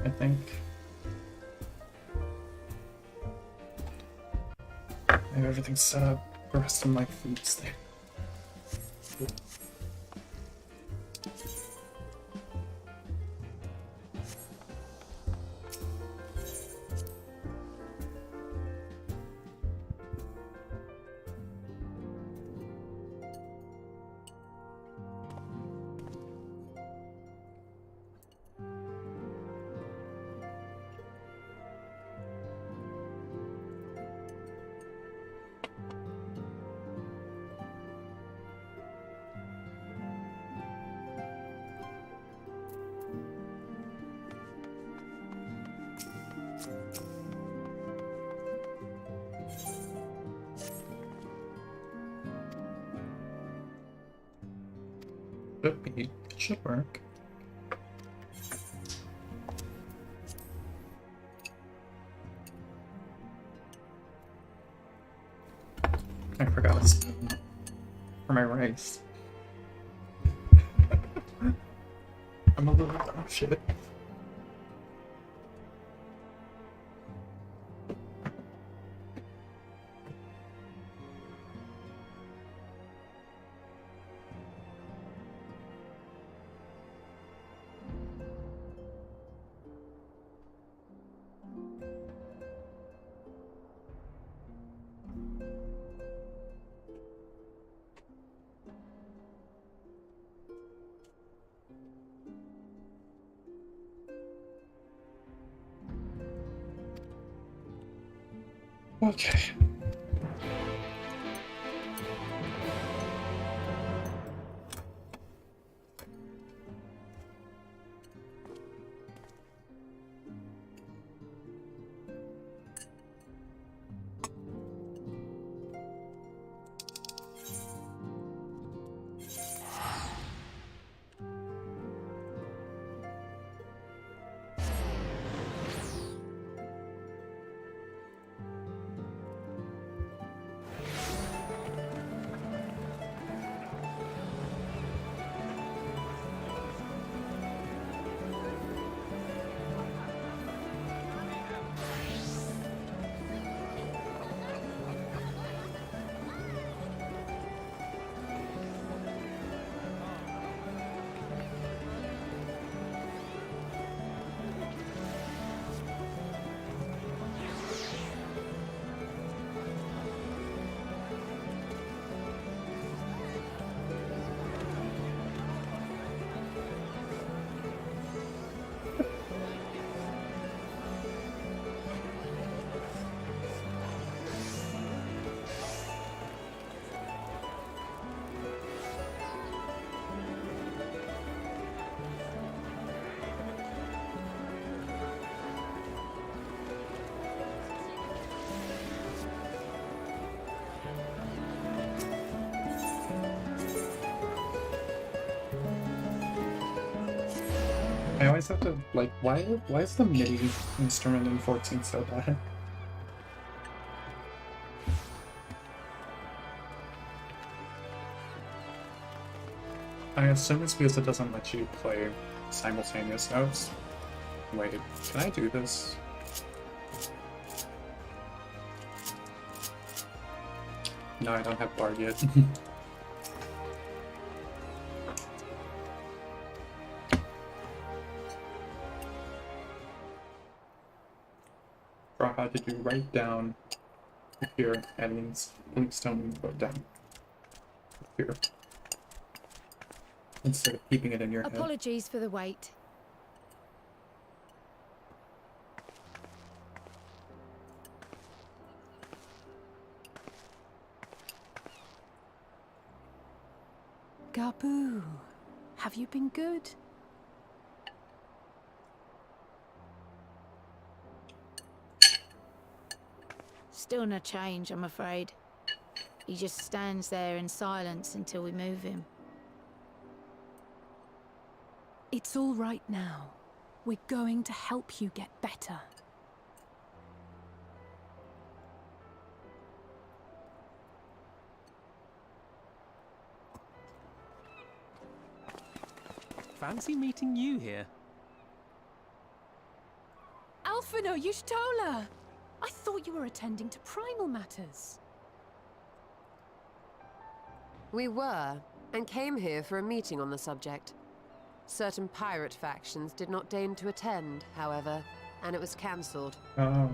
I think. I have everything set up. The rest of my food's there. Should be. It should work. I forgot a spoon for my rice. I'm a little dumb shit. Okay. I always have to, like, why is the MIDI instrument in 14 so bad? I assume it's because it doesn't let you play simultaneous notes. Wait, can I do this? No, I don't have bar yet. How did you write down here? That means please don't put down here instead of keeping it in your head. Apologies for the wait. Gabu, have you been good? Still no change, I'm afraid. He just stands there in silence until we move him. It's all right now. We're going to help you get better. Fancy meeting you here. Alphino Yushtola! I thought you were attending to primal matters. We were, and came here for a meeting on the subject. Certain pirate factions did not deign to attend, however, and it was cancelled. Oh.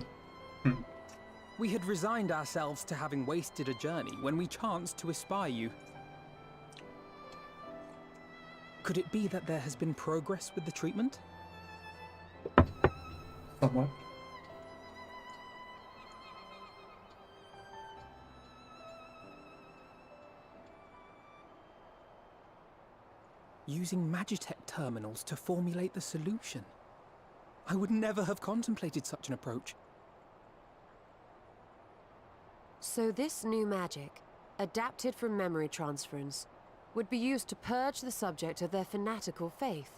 We had resigned ourselves to having wasted a journey when we chanced to espy you. Could it be that there has been progress with the treatment? Somewhat. Using Magitech terminals to formulate the solution. I would never have contemplated such an approach. So this new magic, adapted from memory transference, would be used to purge the subject of their fanatical faith,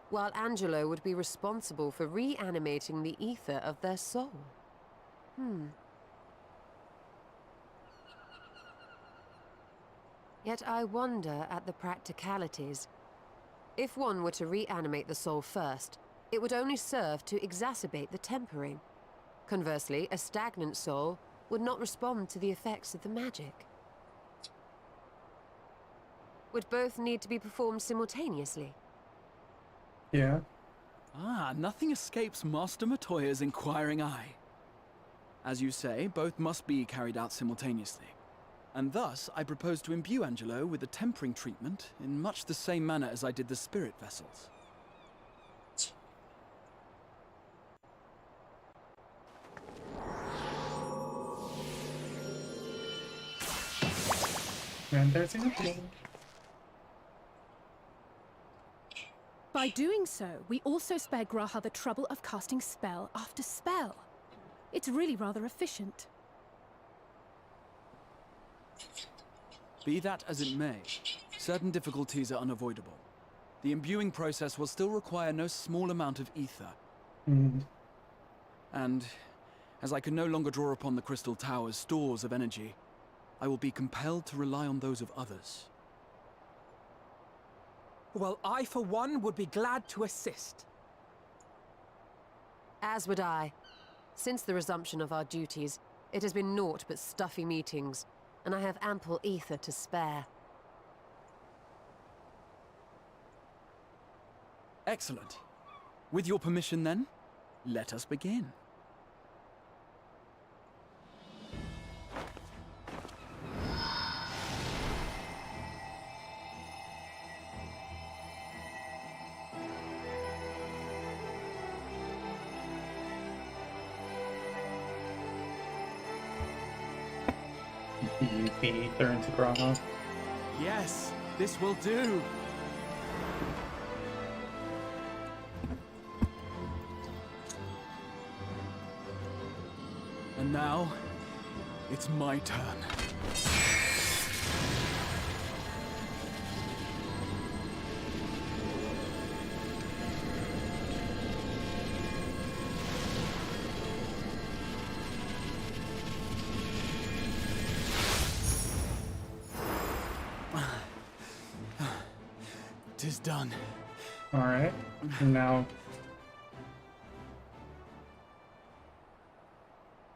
while Angelo would be responsible for reanimating the ether of their soul. Yet I wonder at the practicalities. If one were to reanimate the soul first, it would only serve to exacerbate the tempering. Conversely, a stagnant soul would not respond to the effects of the magic. Would both need to be performed simultaneously? Yeah. Ah, nothing escapes Master Matoya's inquiring eye. As you say, both must be carried out simultaneously. And thus, I propose to imbue Angelo with a tempering treatment in much the same manner as I did the spirit vessels. And there's an apple. By doing so, we also spare Graha the trouble of casting spell after spell. It's really rather efficient. Be that as it may, certain difficulties are unavoidable. The imbuing process will still require no small amount of ether. And, as I can no longer draw upon the Crystal Tower's stores of energy, I will be compelled to rely on those of others. Well, I, for one, would be glad to assist. As would I. Since the resumption of our duties, it has been naught but stuffy meetings, and I have ample ether to spare. Excellent. With your permission, then, let us begin. You feed ether into Graha. Yes, this will do. And now, it's my turn. Tis done. Alright. Now,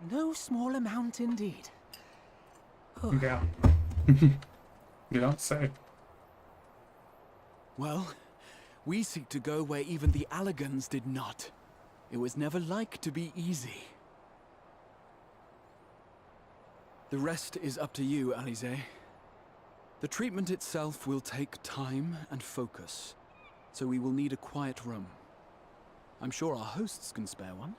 No small amount indeed. yeah. You don't say. Well, we seek to go where even the Allegans did not. It was never like to be easy. The rest is up to you, Alize. The treatment itself will take time and focus, so we will need a quiet room. I'm sure our hosts can spare one.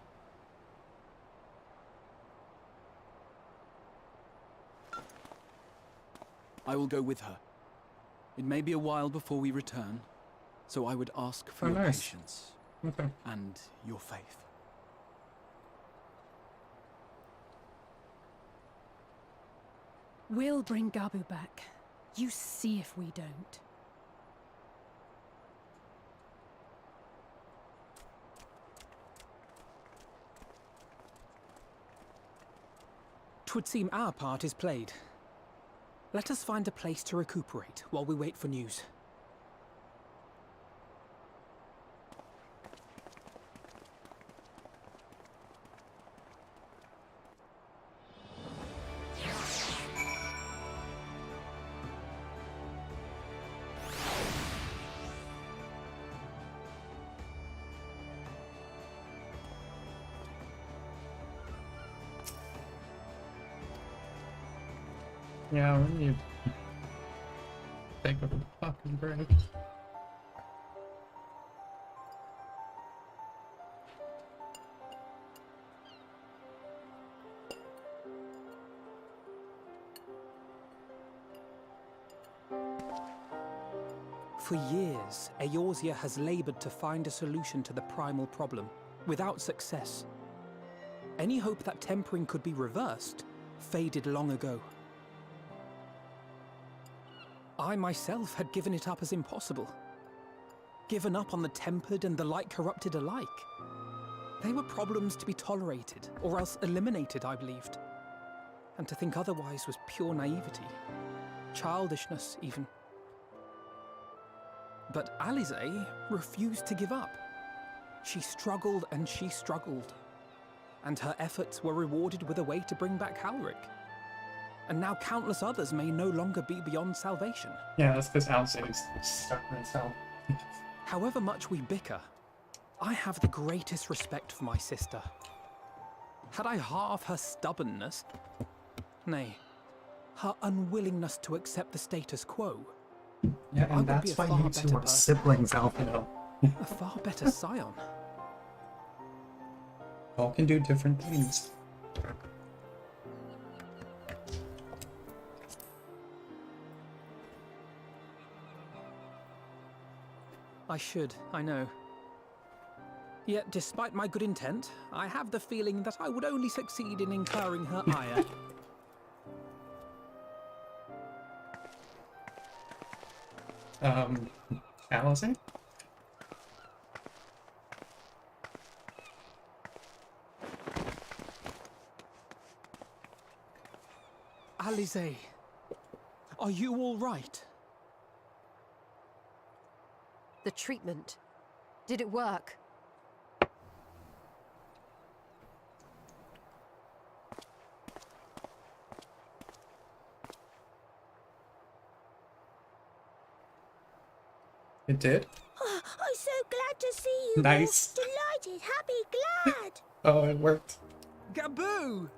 I will go with her. It may be a while before we return, so I would ask for your nice. patience Okay. and your faith. We'll bring Gabu back. You see if we don't. Twould seem our part is played. Let us find a place to recuperate while we wait for news. Yeah, we need to take a fucking break. For years, Eorzea has labored to find a solution to the primal problem, without success. Any hope that tempering could be reversed faded long ago. I myself had given it up as impossible. Given up on the tempered and the light-corrupted alike. They were problems to be tolerated, or else eliminated, I believed. And to think otherwise was pure naivety. Childishness, even. But Alize refused to give up. She struggled and she struggled. And her efforts were rewarded with a way to bring back Halric. And now countless others may no longer be beyond salvation. Yeah, that's because Alice is stuck in himself. However much we bicker, I have the greatest respect for my sister. Had I half her stubbornness, nay, her unwillingness to accept the status quo, Yeah, I would and be that's a why far you better two are person. siblings, Alfino. a far better scion. All can do different things. I should, I know. Yet, despite my good intent, I have the feeling that I would only succeed in incurring her ire. Alice? Alize, are you all right? The treatment. Did it work? It did? Oh, I'm so glad to see you. Nice. All. Delighted, happy, glad. Oh, it worked. Gaboo!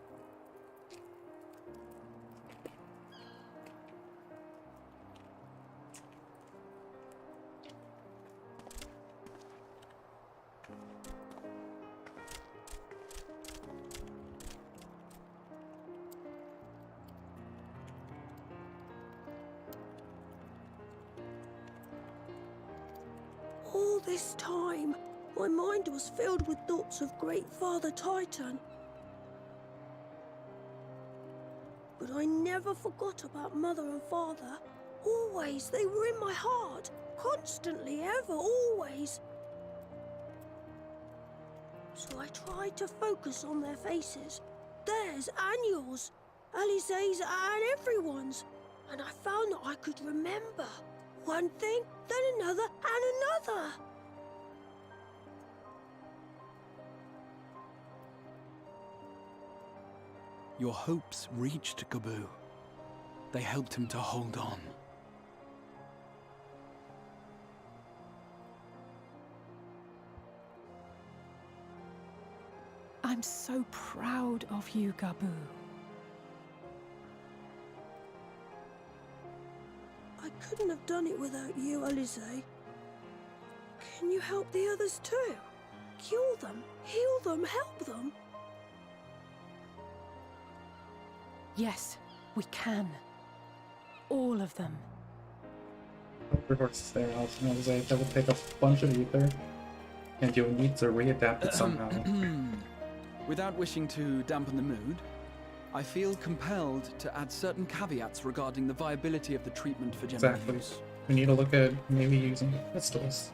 All this time, my mind was filled with thoughts of Great Father Titan. But I never forgot about Mother and Father. Always, they were in my heart. Constantly, ever, always. So I tried to focus on their faces. Theirs and yours. Alize's and everyone's. And I found that I could remember. One thing, then another, and another. Your hopes reached Gaboo. They helped him to hold on. I'm so proud of you, Gaboo. I couldn't have done it without you, Alize. Can you help the others too? Cure them, heal them, help them? Yes, we can. All of them. Your horses there, Alice, and Alice. That will take a bunch of ether, and you'll need to readapt it somehow. Without wishing to dampen the mood, I feel compelled to add certain caveats regarding the viability of the treatment for general Exactly. use. We need to look at maybe using crystals.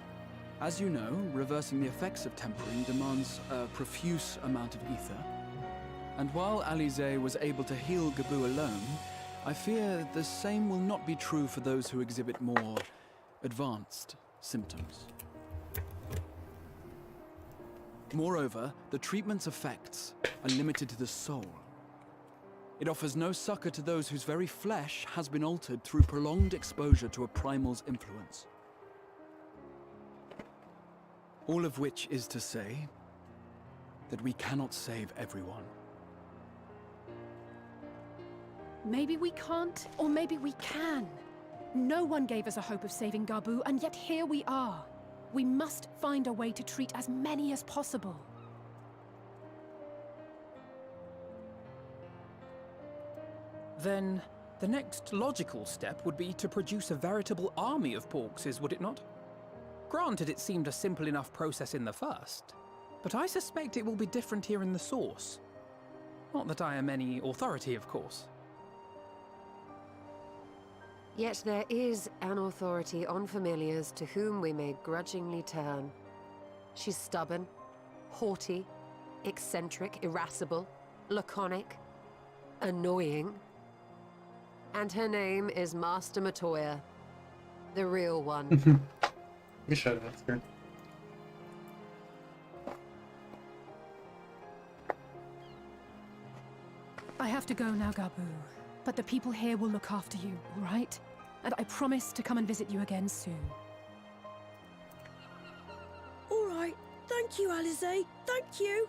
As you know, reversing the effects of tempering demands a profuse amount of ether. And while Alize was able to heal Gaboo alone, I fear the same will not be true for those who exhibit more advanced symptoms. Moreover, the treatment's effects are limited to the soul. It offers no succor to those whose very flesh has been altered through prolonged exposure to a primal's influence. All of which is to say that we cannot save everyone. Maybe we can't, or maybe we can. No one gave us a hope of saving Gaboo, and yet here we are. We must find a way to treat as many as possible. Then, the next logical step would be to produce a veritable army of porkses, would it not? Granted, it seemed a simple enough process in the first, but I suspect it will be different here in the source. Not that I am any authority, of course. Yet there is an authority on familiars to whom we may grudgingly turn. She's stubborn, haughty, eccentric, irascible, laconic, annoying. And her name is Master Matoya, the real one. We should ask her. I have to go now, Gabu. But the people here will look after you, all right? And I promise to come and visit you again soon. All right. Thank you, Alize. Thank you.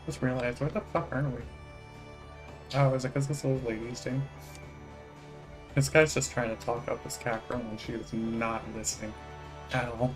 Just realized, where the fuck are we? Oh, is it because this old lady's doing? This guy's just trying to talk up this cat girl and she is not listening at all.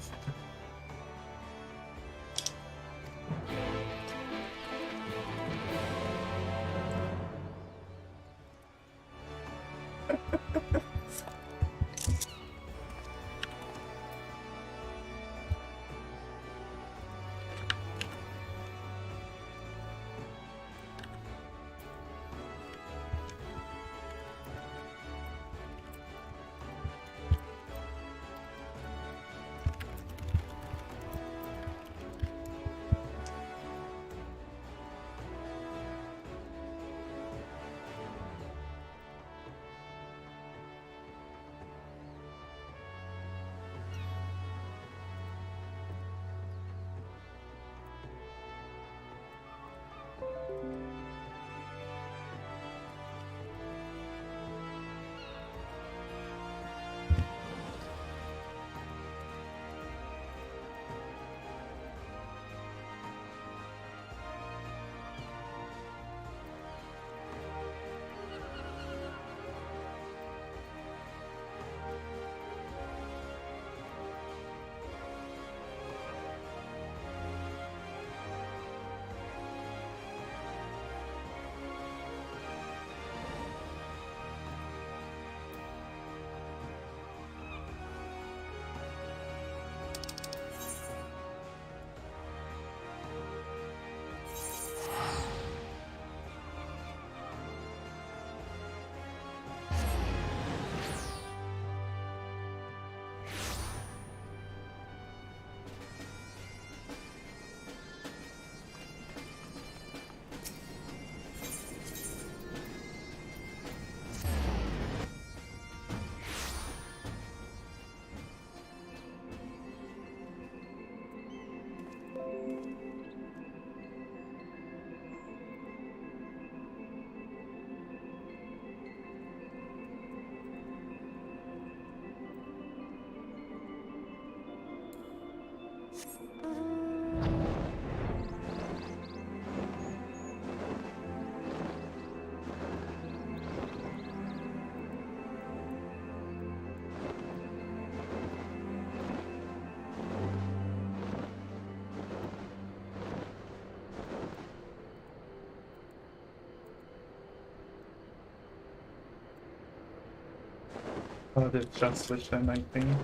Oh, they just switched that night thing.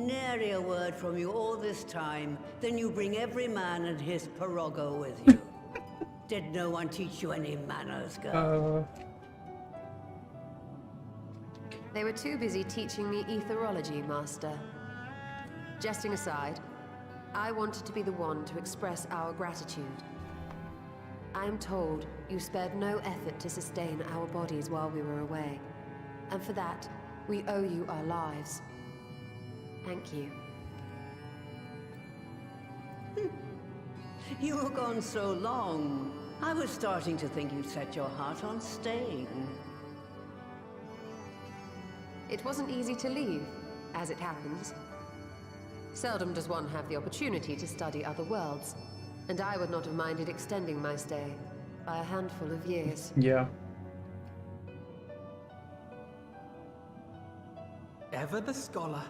Nary a word from you all this time. Then you bring every man and his pirogo with you. Did no one teach you any manners, girl? They were too busy teaching me etherology, Master. Jesting aside, I wanted to be the one to express our gratitude. I am told you spared no effort to sustain our bodies while we were away. And for that, we owe you our lives. Thank you. You were gone so long. I was starting to think you'd set your heart on staying. It wasn't easy to leave, as it happens. Seldom does one have the opportunity to study other worlds, and I would not have minded extending my stay by a handful of years. Yeah. Ever the scholar.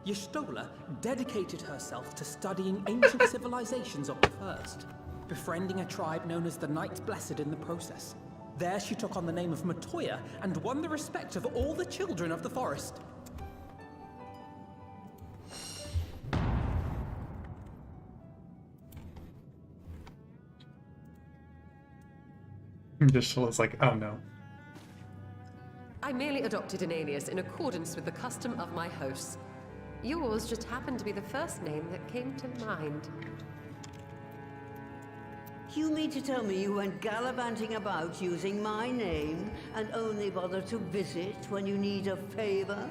Y'shtola dedicated herself to studying ancient civilizations of the First, befriending a tribe known as the Knights Blessed in the process. There she took on the name of Matoya and won the respect of all the children of the forest. Just was like, oh no. I merely adopted an alias in accordance with the custom of my hosts. Yours just happened to be the first name that came to mind. You mean to tell me you went gallivanting about using my name and only bother to visit when you need a favor?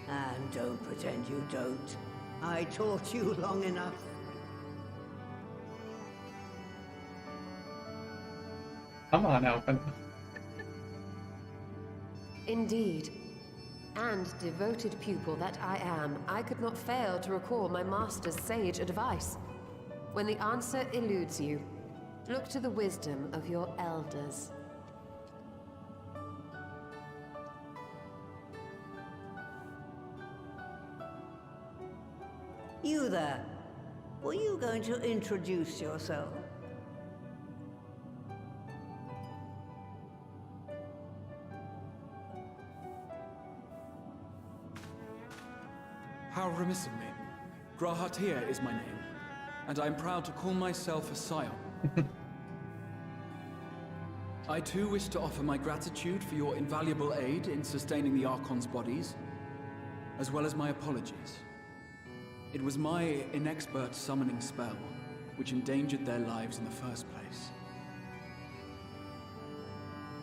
And don't pretend you don't. I taught you long enough. Come on, Alvin. Indeed. And devoted pupil that I am, I could not fail to recall my master's sage advice. When the answer eludes you, look to the wisdom of your elders. You there. Were you going to introduce yourself? How remiss of me. Grahatir is my name, and I am proud to call myself a scion. I too wish to offer my gratitude for your invaluable aid in sustaining the Archon's bodies, as well as my apologies. It was my inexpert summoning spell which endangered their lives in the first place.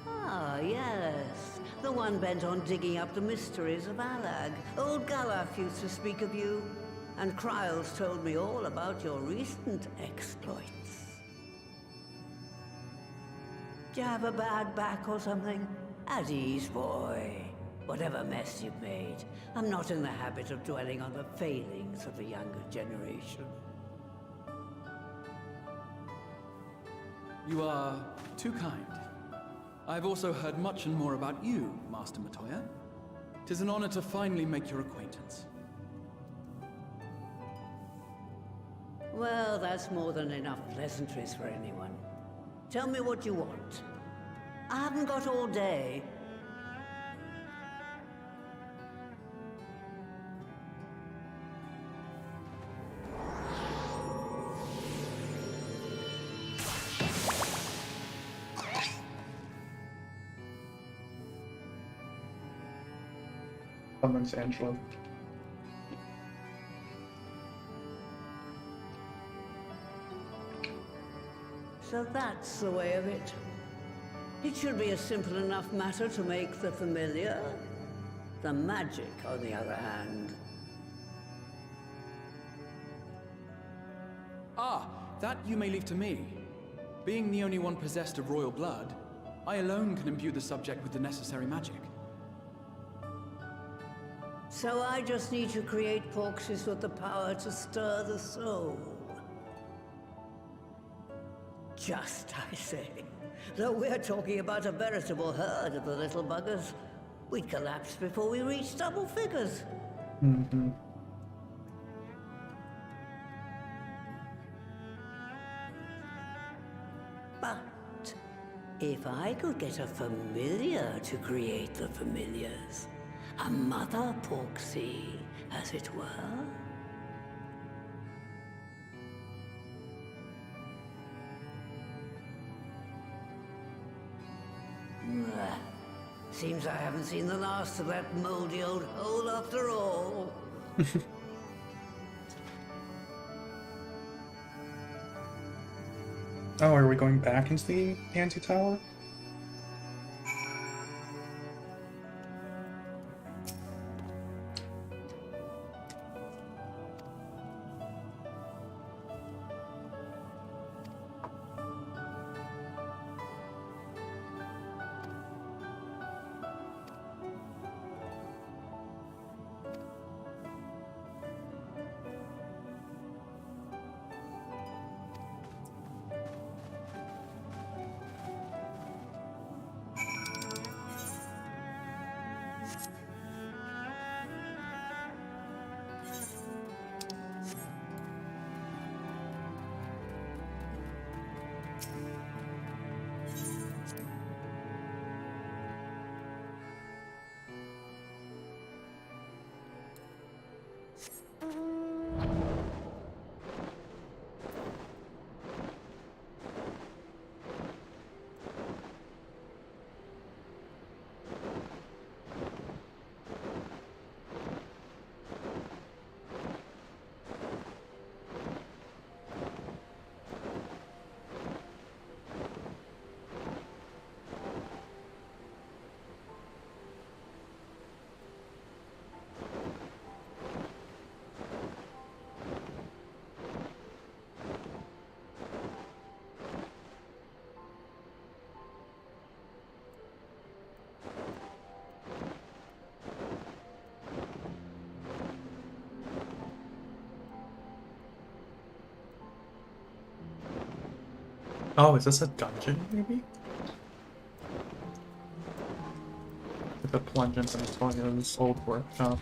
Ah, yes. The one bent on digging up the mysteries of Alag. Old Galaf used to speak of you, and Kryles told me all about your recent exploits. Do you have a bad back or something? At ease, boy. Whatever mess you've made, I'm not in the habit of dwelling on the failings of the younger generation. You are too kind. I've also heard much and more about you, Master Matoya. 'Tis an honor to finally make your acquaintance. Well, that's more than enough pleasantries for anyone. Tell me what you want. I haven't got all day. Summons Angela. So that's the way of it. It should be a simple enough matter to make the familiar. The magic, on the other hand. Ah, that you may leave to me. Being the only one possessed of royal blood, I alone can imbue the subject with the necessary magic. So I just need to create porxes with the power to stir the soul. Just, I say. Though we're talking about a veritable herd of the little buggers, we'd collapse before we reached double figures. Mm-hmm. But if I could get a familiar to create the familiars, A mother Porksea, as it were. Seems I haven't seen the last of that moldy old hole after all. Oh, are we going back into the anti-tower? Oh, is this a dungeon, maybe? With a plunge into Toya's old workshop.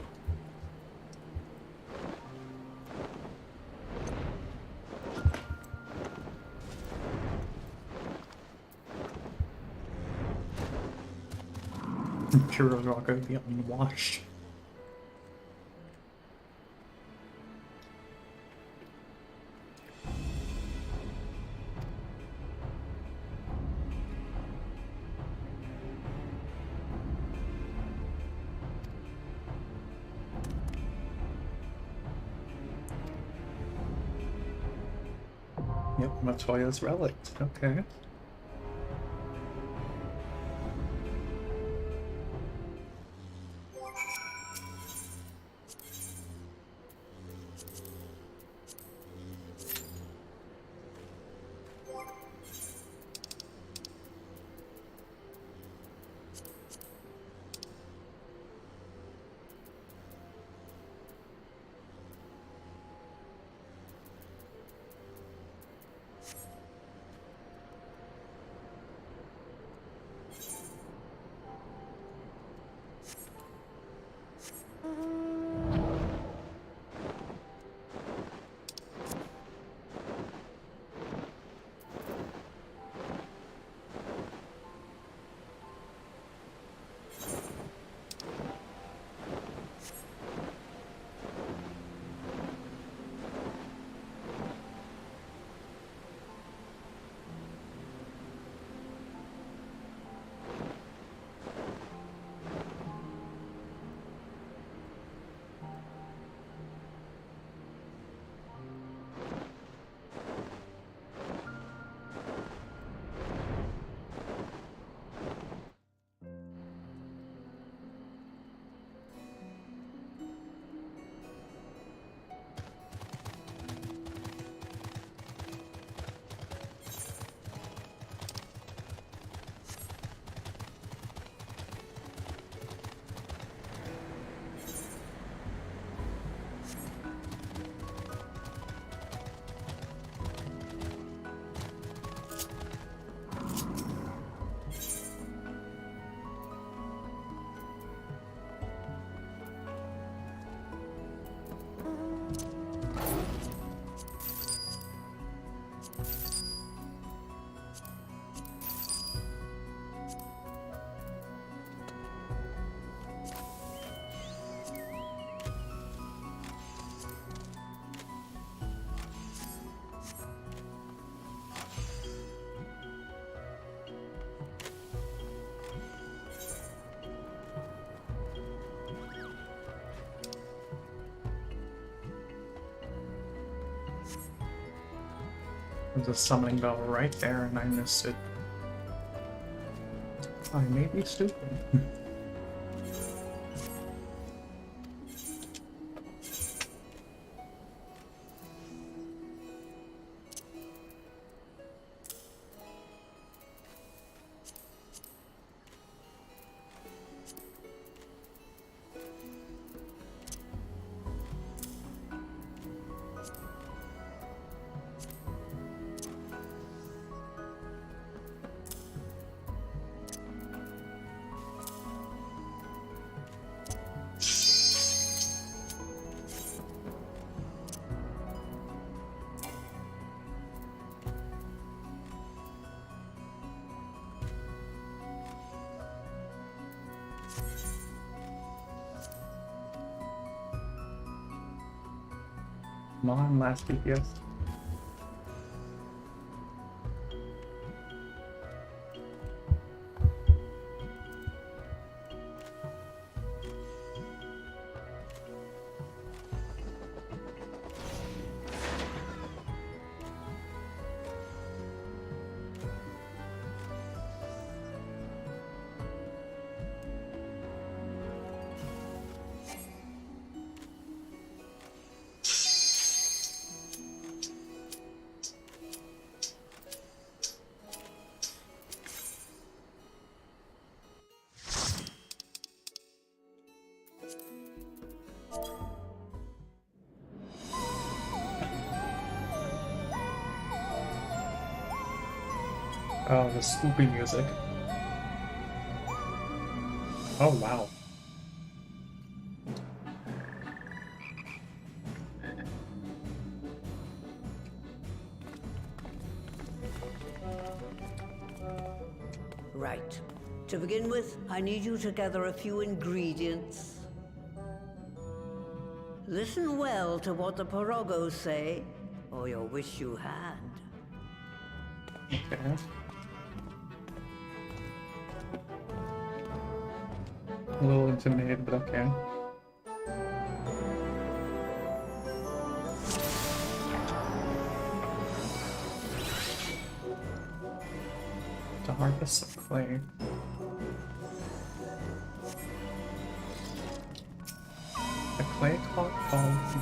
Puro's not going to be unwashed. Yep, Matoya's relic. Okay. There's a summoning bell right there and I missed it. I may be stupid. Come on, last DPS. Oh, the swoopy music. Oh, wow. Right. To begin with, I need you to gather a few ingredients. Listen well to what the Porogos say, or you'll wish you had. Okay. A little intimidated, but okay. To harvest some clay. The clay clock falls.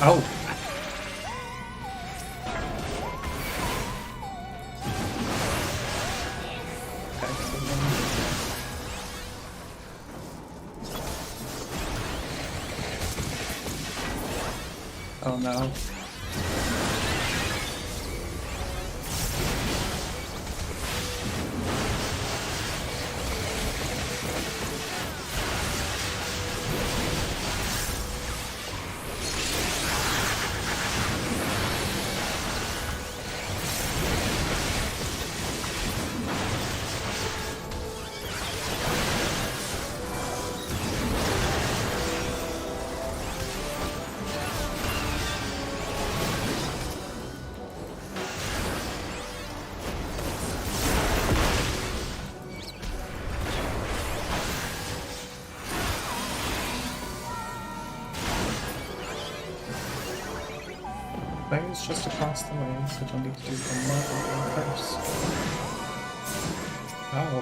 Oh. Oh no. Players just across the way, so don't need to do the level first. Oh.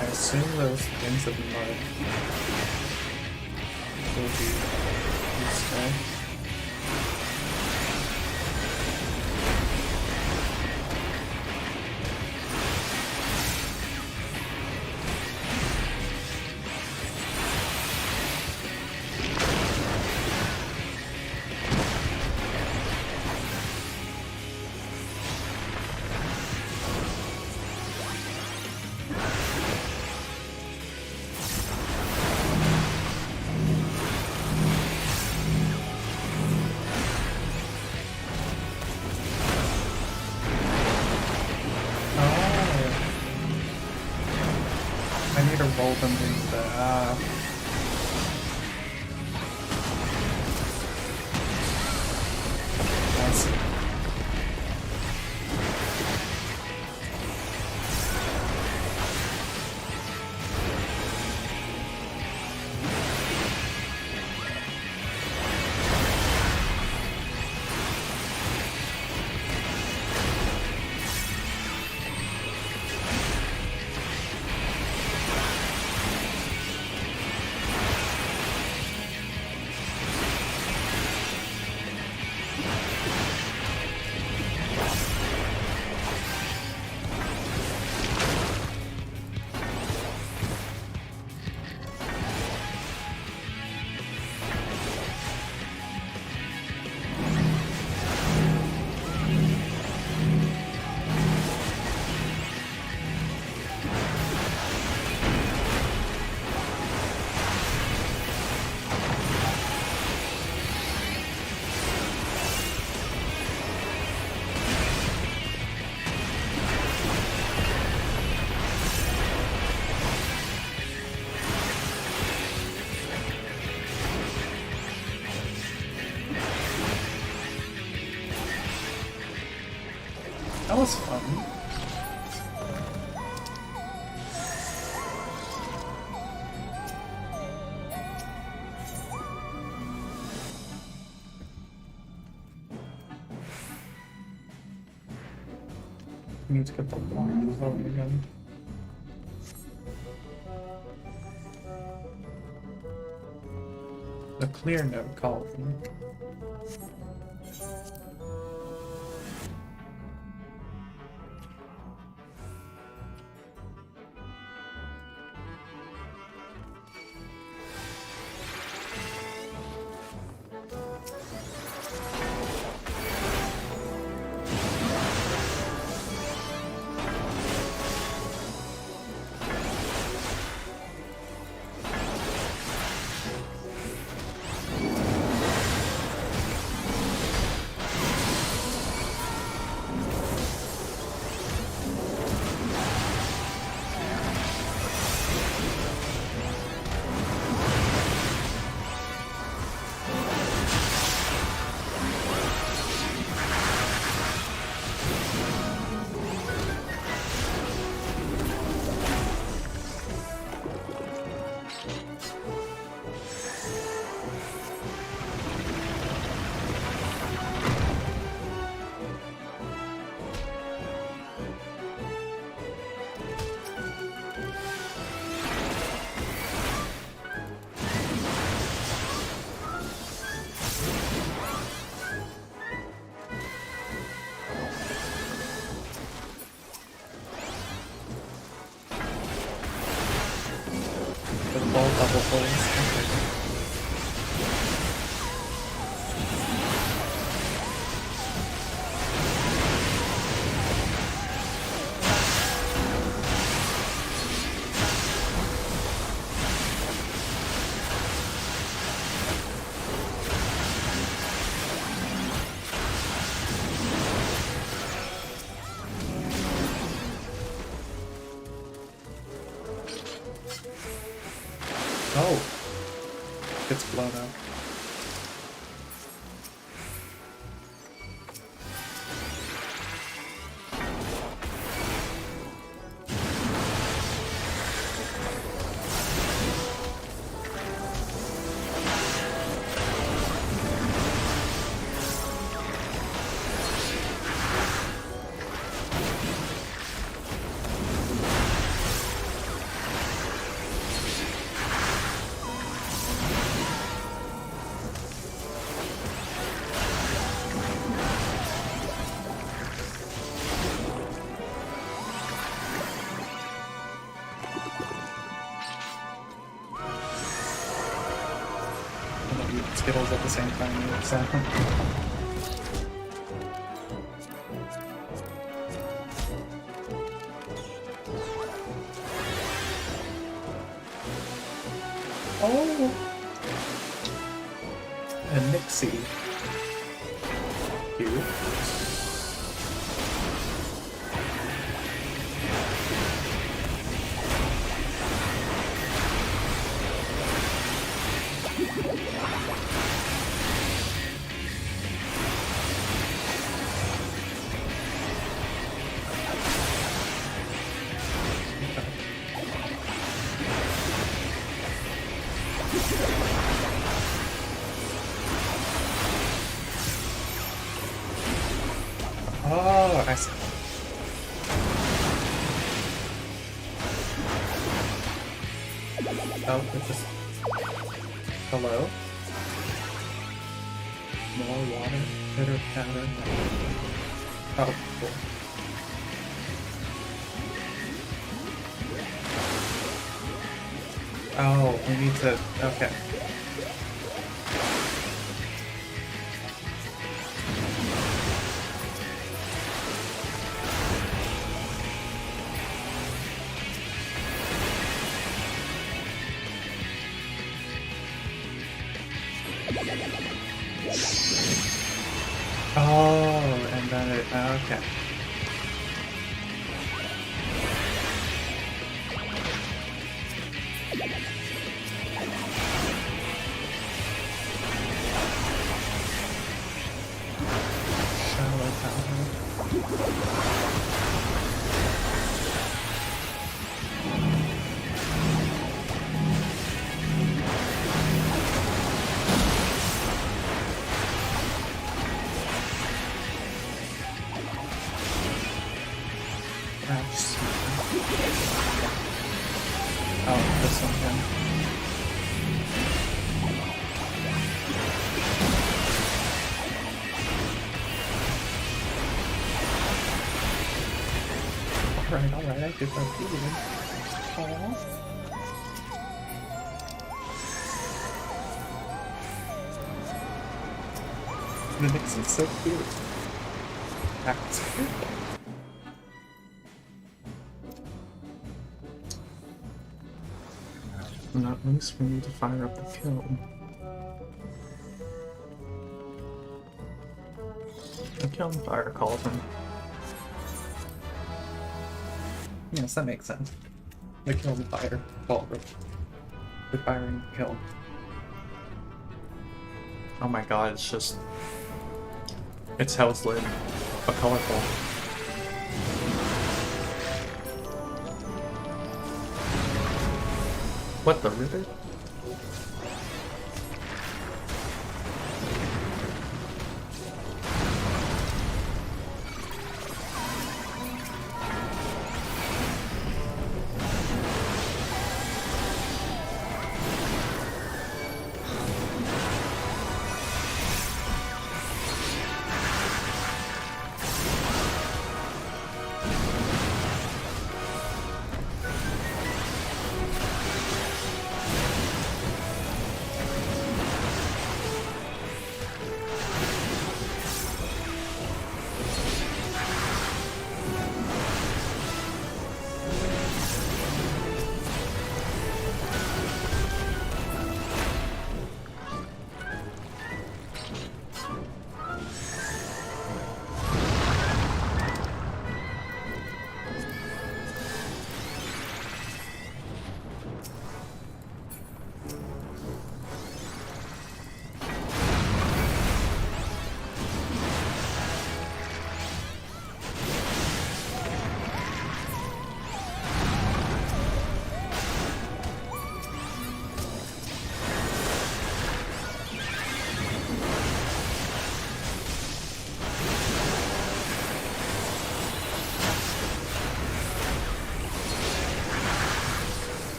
I assume those things of mud will be useful. I need to roll them into the, I see. That was fun. Need to get the blind going again. The clear note called me. Double pulls. Oh, gets blown up. Skittles at the same time, so. Oh! A Nixie. Cute. Oh, I see. Oh, it's just... Hello? More water? Pitter patter? Oh, cool. Oh, we need to... Okay. Oh, and then it... Okay. Shallow power. Perhaps. Oh, this one again. Alright, I did that too. Aww. The Nixon's so cute. Act. Not least we need to fire up the kiln. The kiln fire calls him. Yes, that makes sense. The kiln fire call the firing kiln. Oh my god, it's just... It's Hell's Lid, but colorful. What the ribbit?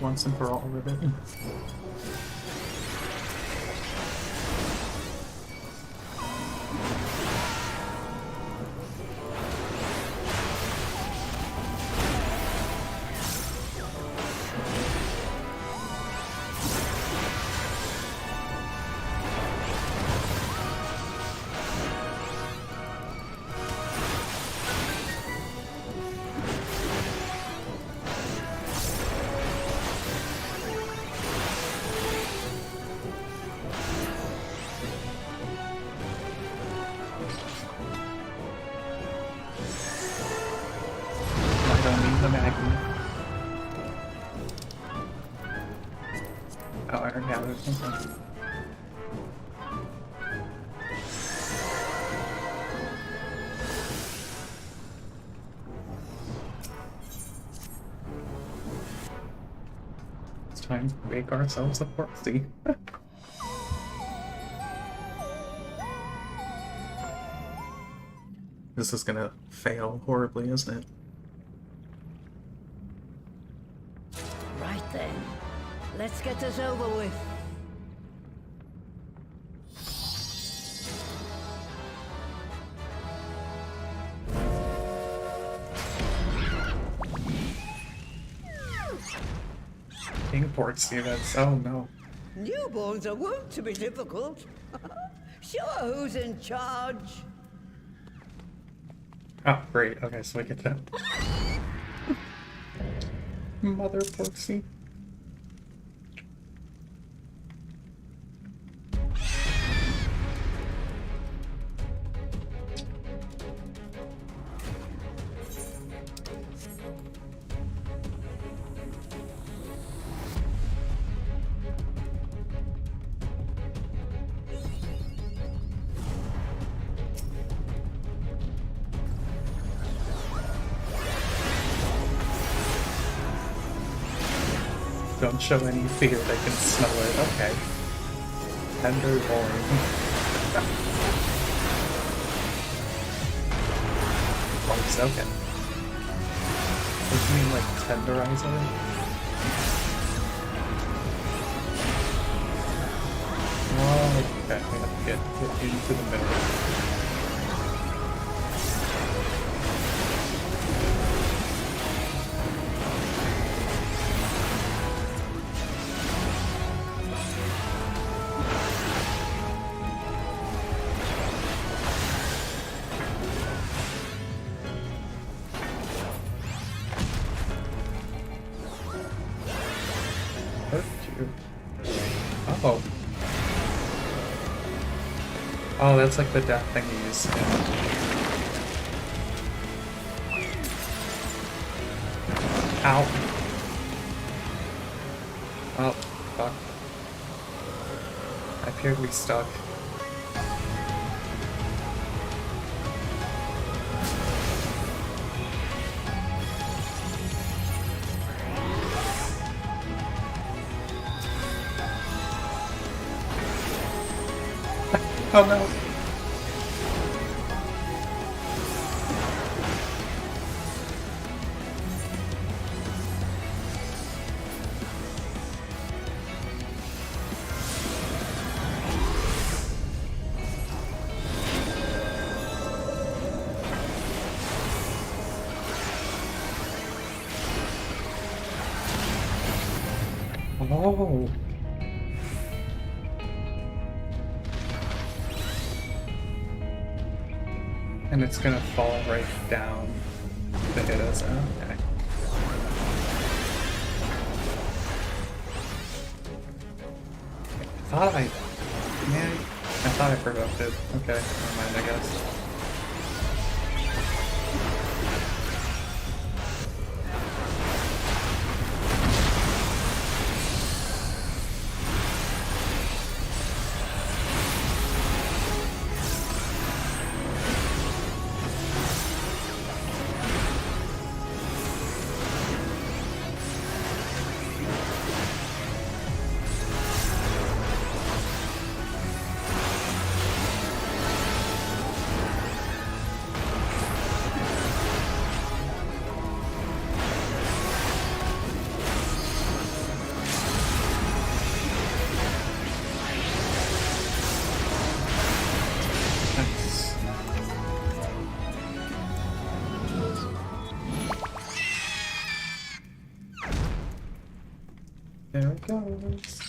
Once and for all ribbit. Oh, I already have it. Okay. It's time to make ourselves a horsey. This is gonna fail horribly, isn't it? Right then. Let's get this over with. Import students, oh no. Newborns are wont to be difficult. Sure, who's in charge? Oh, great. Okay, so we get to... Mother Porksy. Don't show any fear, they can smell it. Okay. Tenderloin. Oh, it's okay. Does it mean like tenderize it? Oh, okay. We have to get into the middle. Oh. Oh, that's like the death thing you use. Ow. Oh, fuck. I appear to be stuck. Oh no. Oh. And it's gonna fall right down to hit us. Okay. I thought I provoked it. Okay, never mind, I guess. There it goes.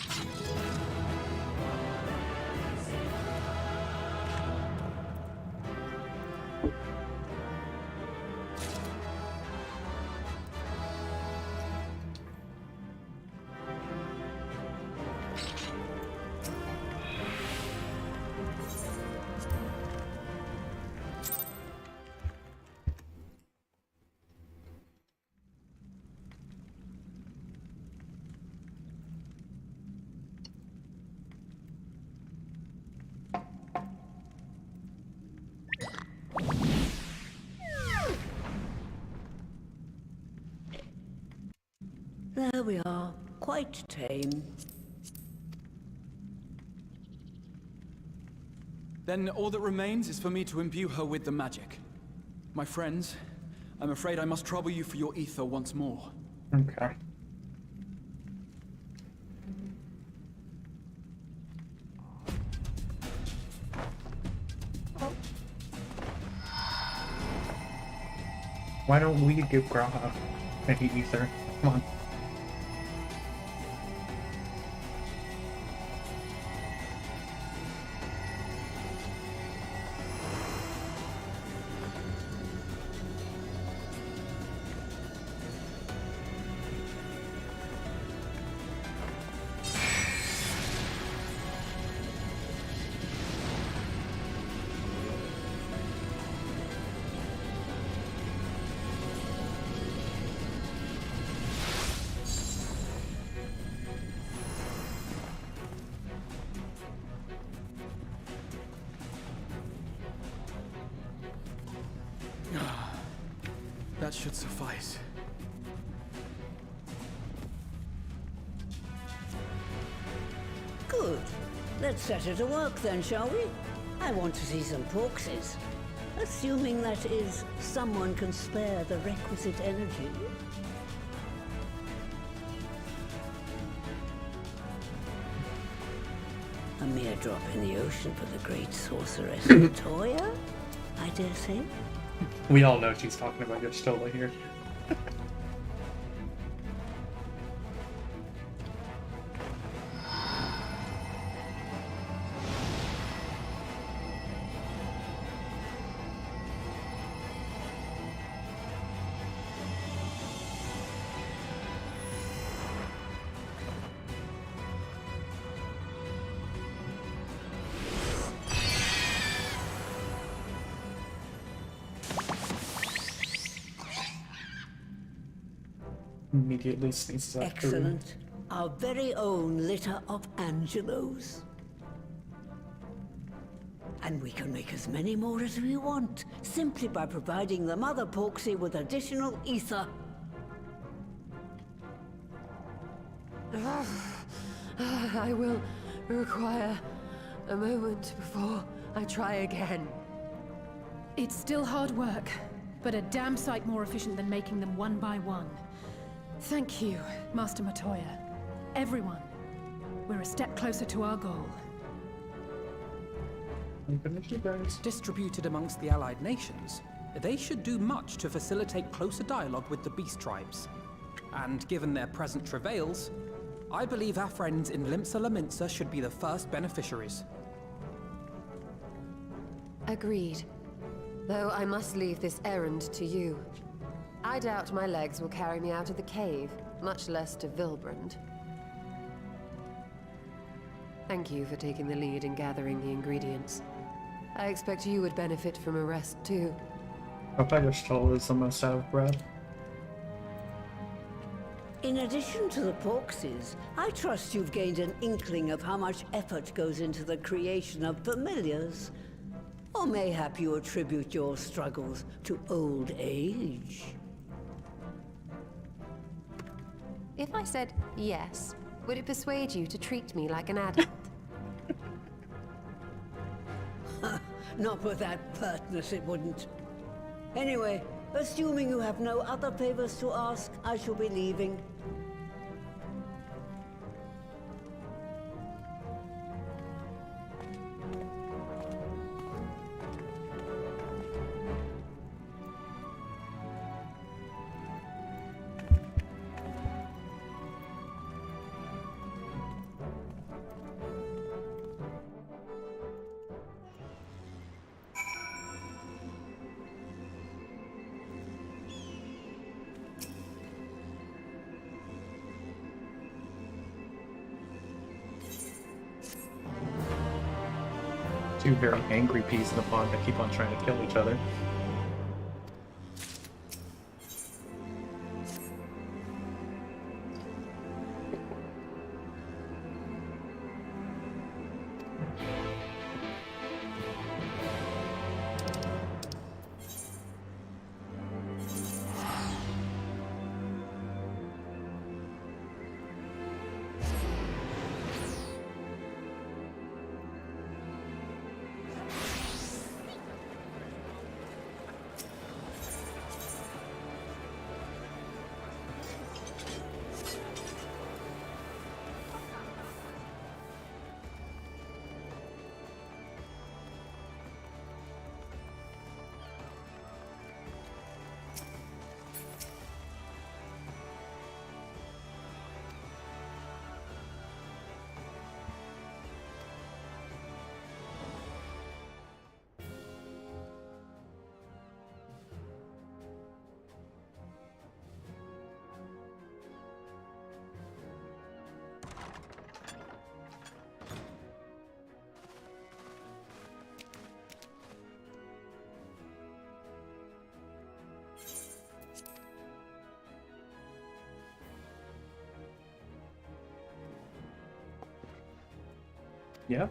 There we are, quite tame. Then all that remains is for me to imbue her with the magic. My friends, I'm afraid I must trouble you for your ether once more. Okay. Why don't we give Graha any ether? Come on. That should suffice. Good. Let's set her to work then, shall we? I want to see some porkses. Assuming that is, someone can spare the requisite energy. A mere drop in the ocean for the great sorceress Latoya, I dare say. We all know she's talking about your Stola here. Immediately sneezes out food. Excellent. Our very own litter of Angelos. And we can make as many more as we want, simply by providing the Mother Porksy with additional ether. I will require a moment before I try again. It's still hard work, but a damn sight more efficient than making them one by one. Thank you, Master Matoya. Everyone. We're a step closer to our goal. Distributed amongst the allied nations, they should do much to facilitate closer dialogue with the beast tribes. And given their present travails, I believe our friends in Limsa Laminsa should be the first beneficiaries. Agreed. Though I must leave this errand to you. I doubt my legs will carry me out of the cave, much less to Vilbrand. Thank you for taking the lead in gathering the ingredients. I expect you would benefit from a rest too. I bet your Stola is the most out of breath. In addition to the porksies, I trust you've gained an inkling of how much effort goes into the creation of familiars. Or mayhap you attribute your struggles to old age. If I said yes, would it persuade you to treat me like an adult? Not with that pertness, it wouldn't. Anyway, assuming you have no other favors to ask, I shall be leaving. Two very angry peas in the pod that keep on trying to kill each other. Yeah.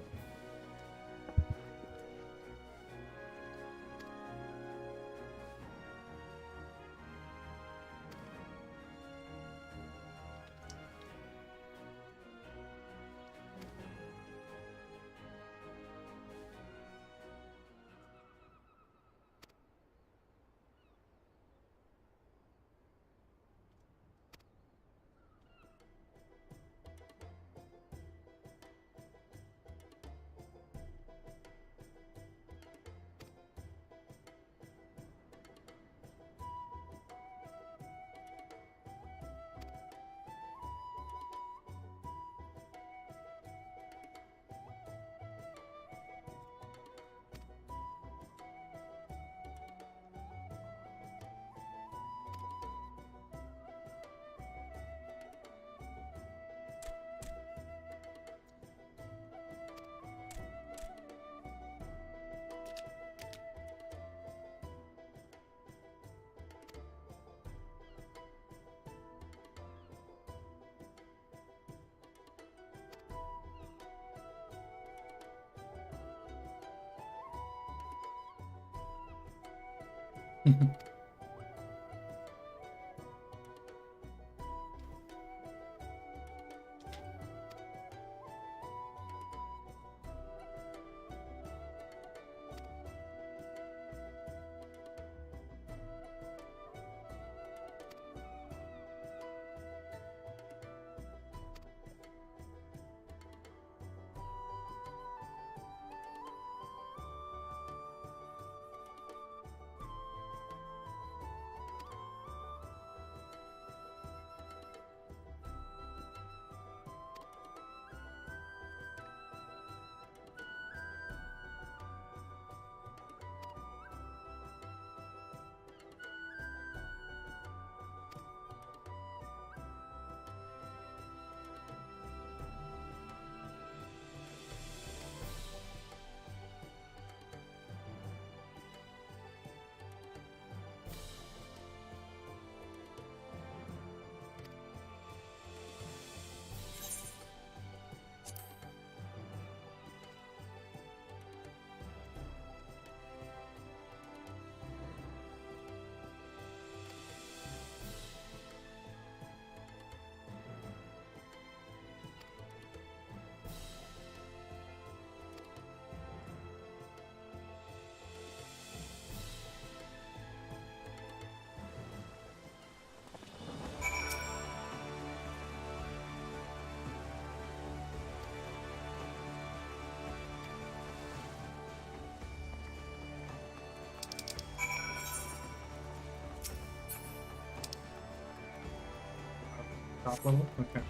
Top level? Okay.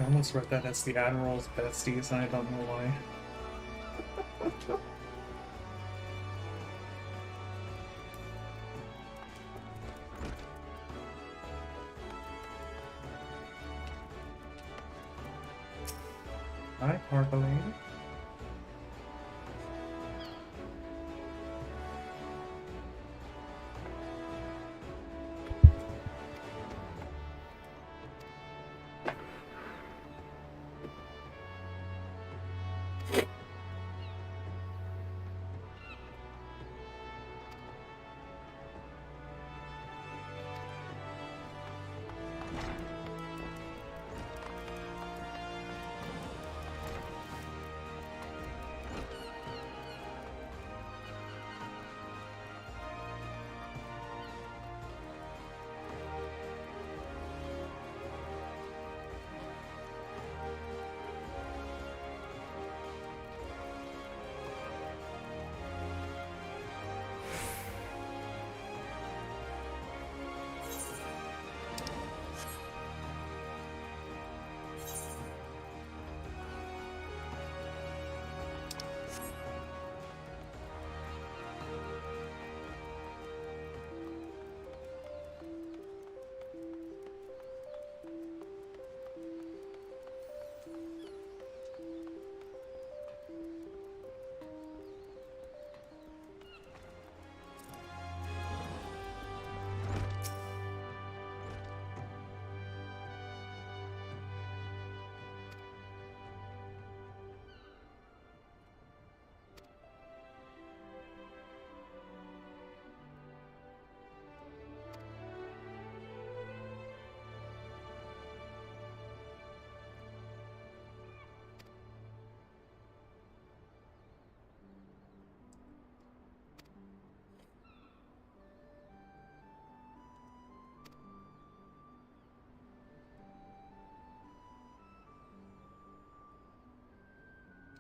I almost read that as the Admiral's besties, and I don't know why. Hi, Parkalane.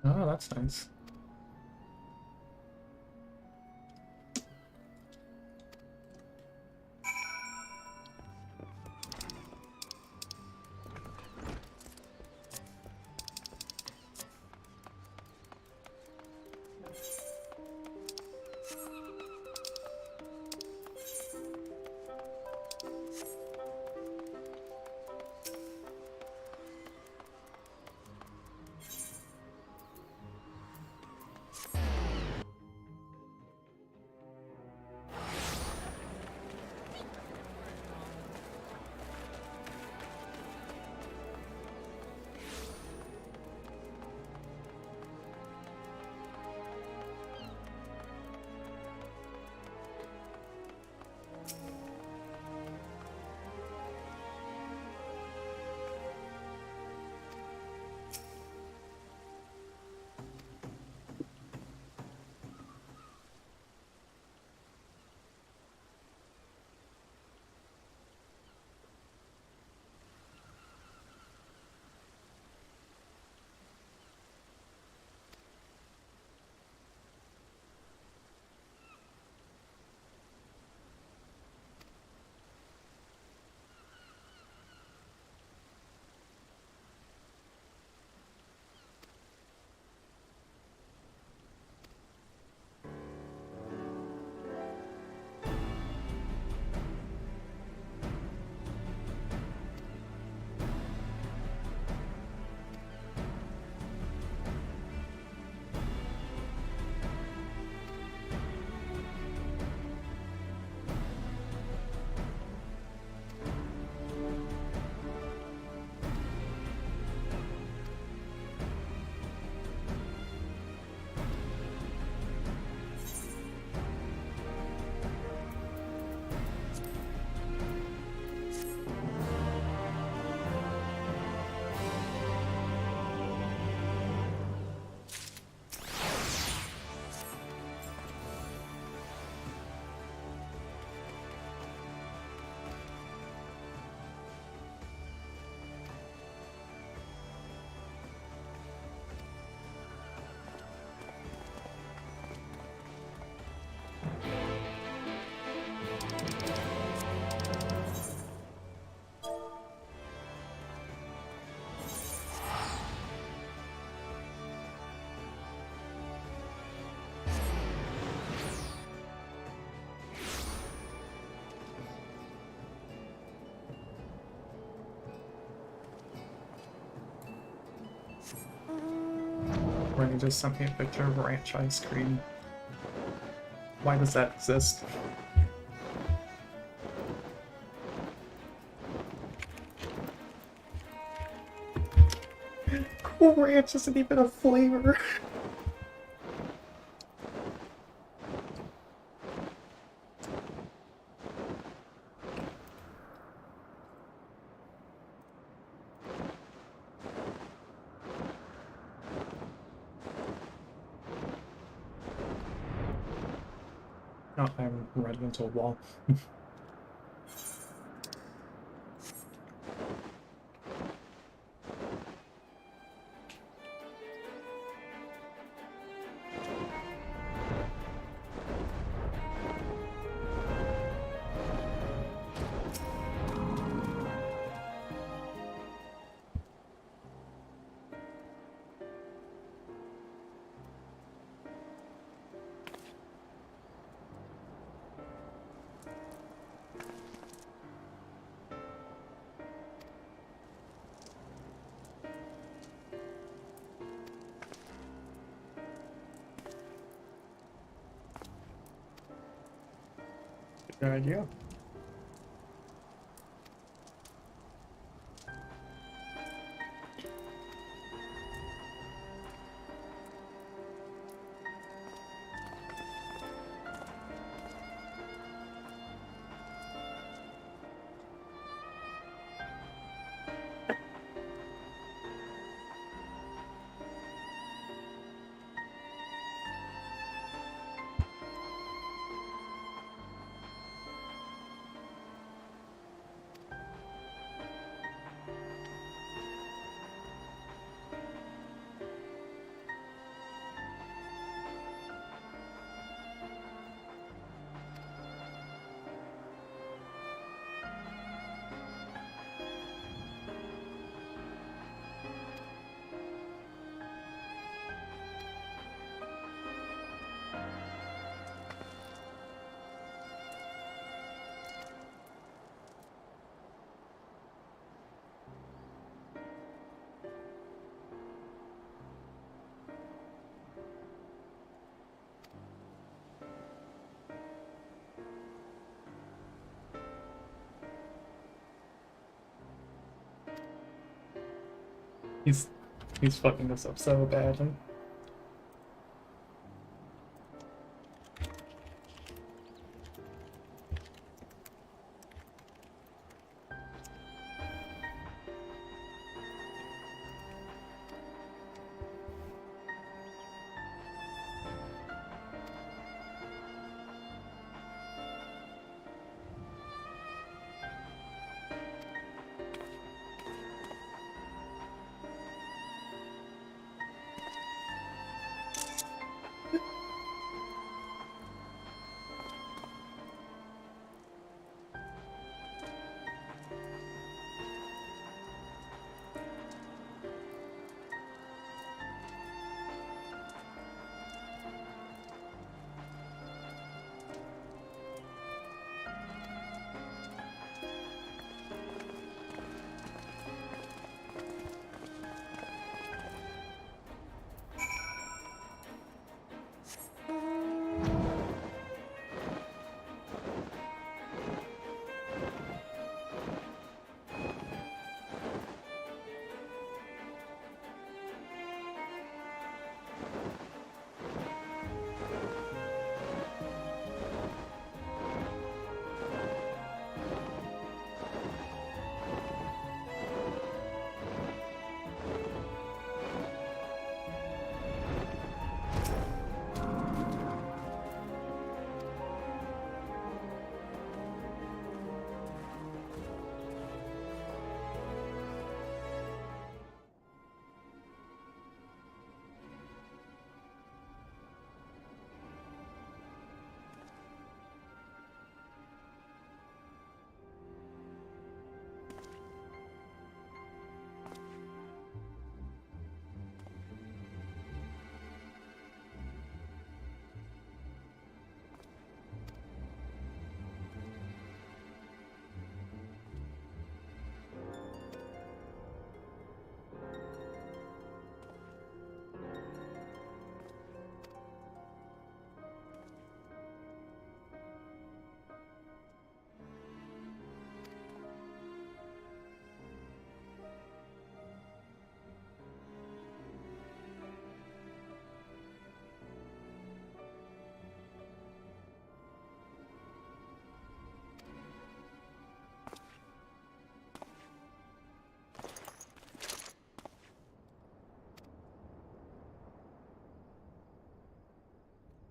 Oh, that's nice. Rennie just sent me a picture of ranch ice cream. Why does that exist? Cool Ranch isn't even a flavor. Oh, I'm running into a wall. Good idea. He's fucking this up so badly.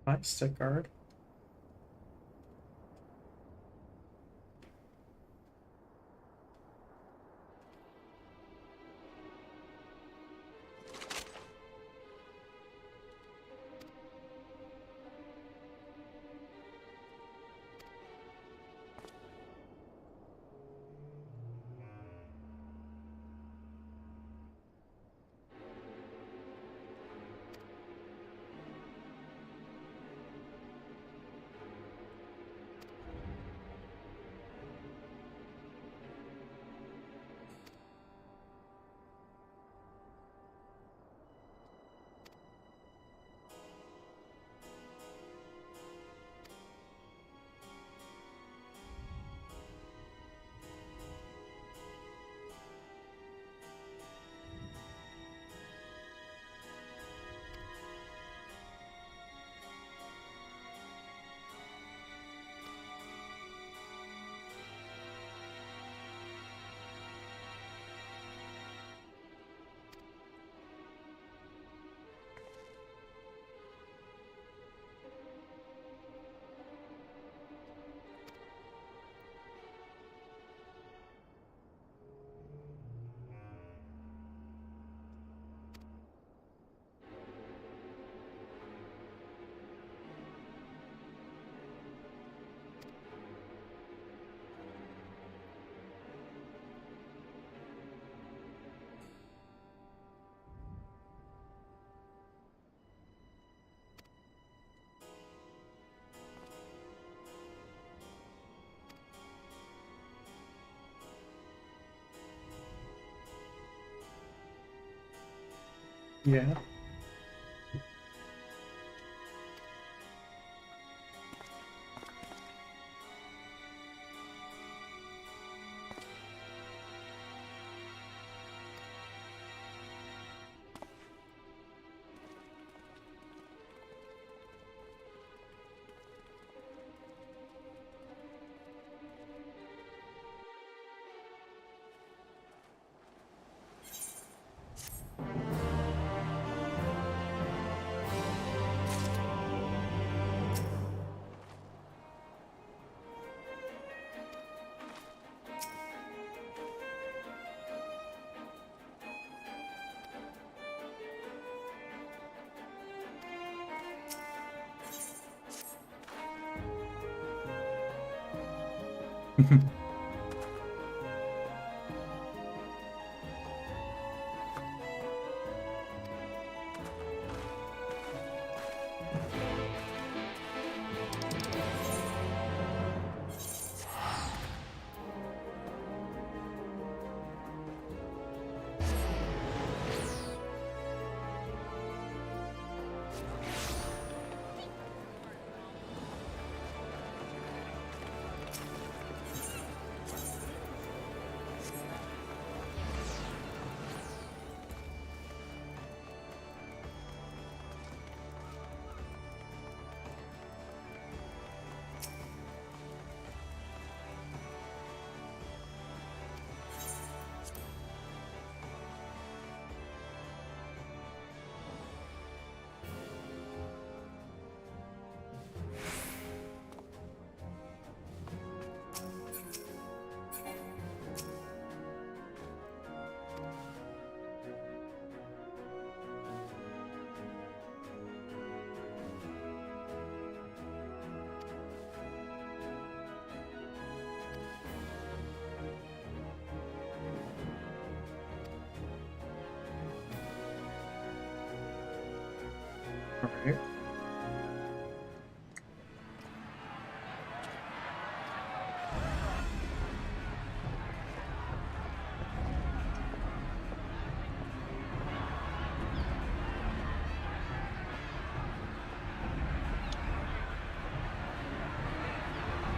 Hi, stick guard. Yeah. Alright.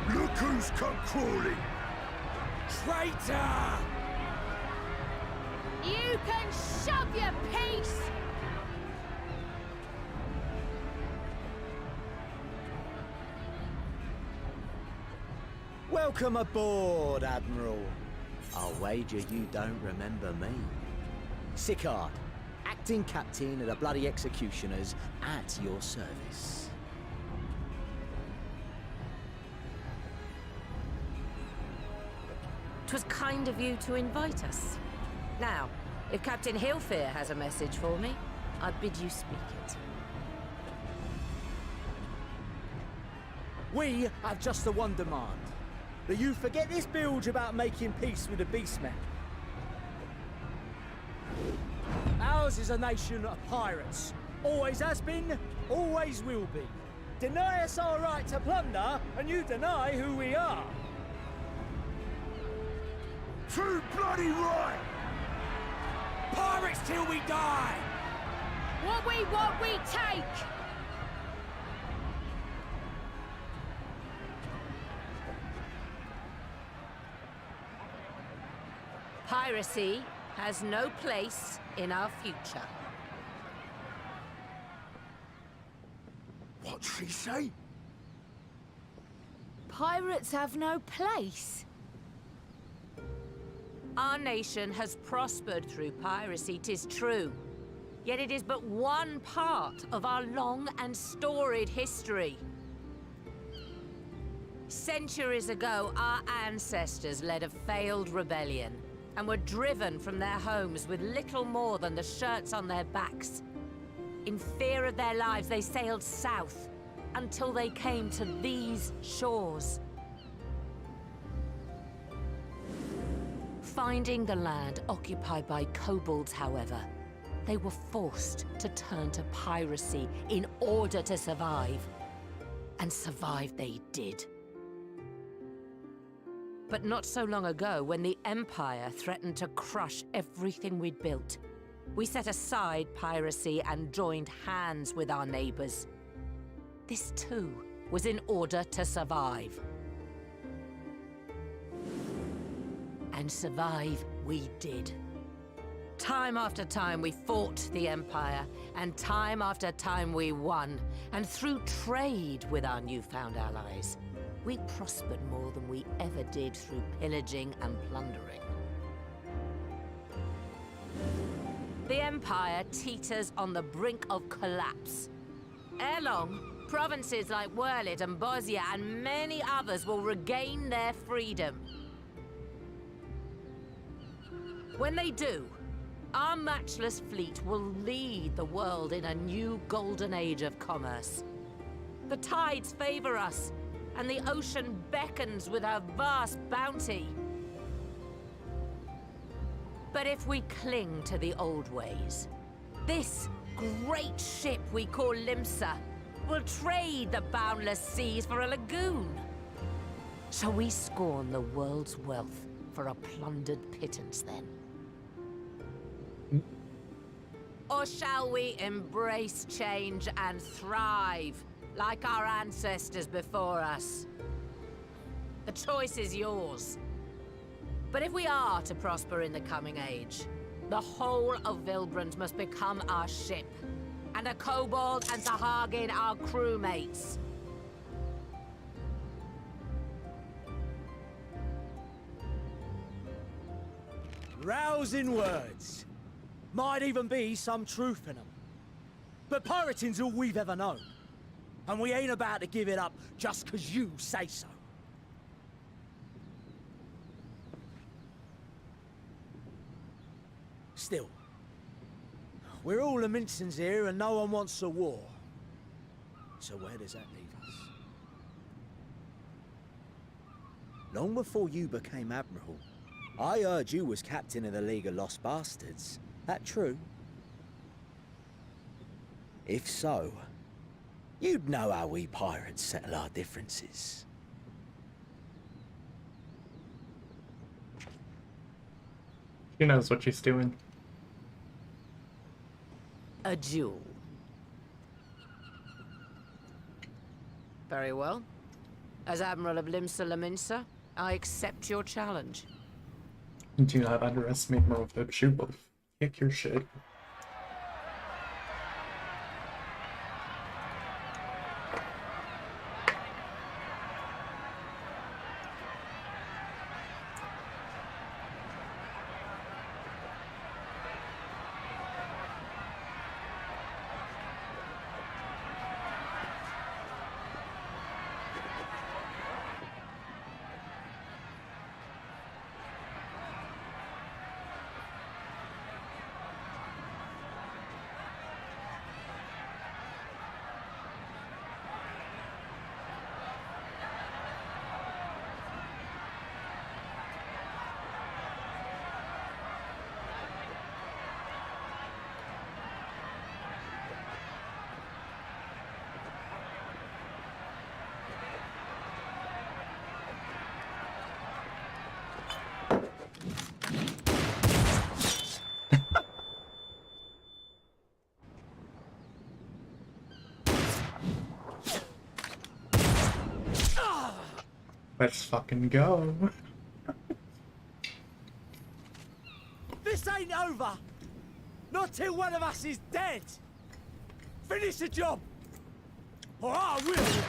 Look who's come crawling! Traitor! You can shove your piece! Welcome aboard, Admiral. I'll wager you don't remember me. Sicard, acting captain of the bloody executioners, at your service. 'Twas kind of you to invite us. Now, if Captain Hillfear has a message for me, I bid you speak it. We have just the one demand. That you forget this bilge about making peace with the Beastmen. Ours is a nation of pirates. Always has been, always will be. Deny us our right to plunder, and you deny who we are. Too bloody right! Pirates till we die! What we want, we take! Piracy has no place in our future. What'd she say? Pirates have no place. Our nation has prospered through piracy, 'tis true. Yet it is but one part of our long and storied history. Centuries ago, our ancestors led a failed rebellion and were driven from their homes with little more than the shirts on their backs. In fear of their lives, they sailed south until they came to these shores. Finding the land occupied by kobolds, however, they were forced to turn to piracy in order to survive. And survive they did. But not so long ago, when the Empire threatened to crush everything we'd built, we set aside piracy and joined hands with our neighbors. This too was in order to survive. And survive we did. Time after time we fought the Empire, and time after time we won. And through trade with our newfound allies, we prospered more than we ever did through pillaging and plundering. The Empire teeters on the brink of collapse. Ere long, provinces like Wurlit and Bosnia and many others will regain their freedom. When they do, our matchless fleet will lead the world in a new golden age of commerce. The tides favor us, and the ocean beckons with her vast bounty. But if we cling to the old ways, this great ship we call Limsa will trade the boundless seas for a lagoon. Shall we scorn the world's wealth for a plundered pittance, then? Or shall we embrace change and thrive, like our ancestors before us? The choice is yours. But if we are to prosper in the coming age, the whole of Vilbrand must become our ship, and a kobold and Sahagin our crewmates. Rousing words. Might even be some truth in them. But pirating's all we've ever known. And we ain't about to give it up just 'cause you say so. Still, we're all Laminsons here and no one wants a war. So where does that leave us? Long before you became Admiral, I heard you was captain of the League of Lost Bastards. That true? If so, you'd know how we pirates settle our differences. She knows what she's doing. A duel. Very well. As Admiral of Limsa Laminsa, I accept your challenge. Do not underestimate Merfolk. She will kick your shit. Let's fucking go. This ain't over! Not till one of us is dead! Finish the job! Or I will!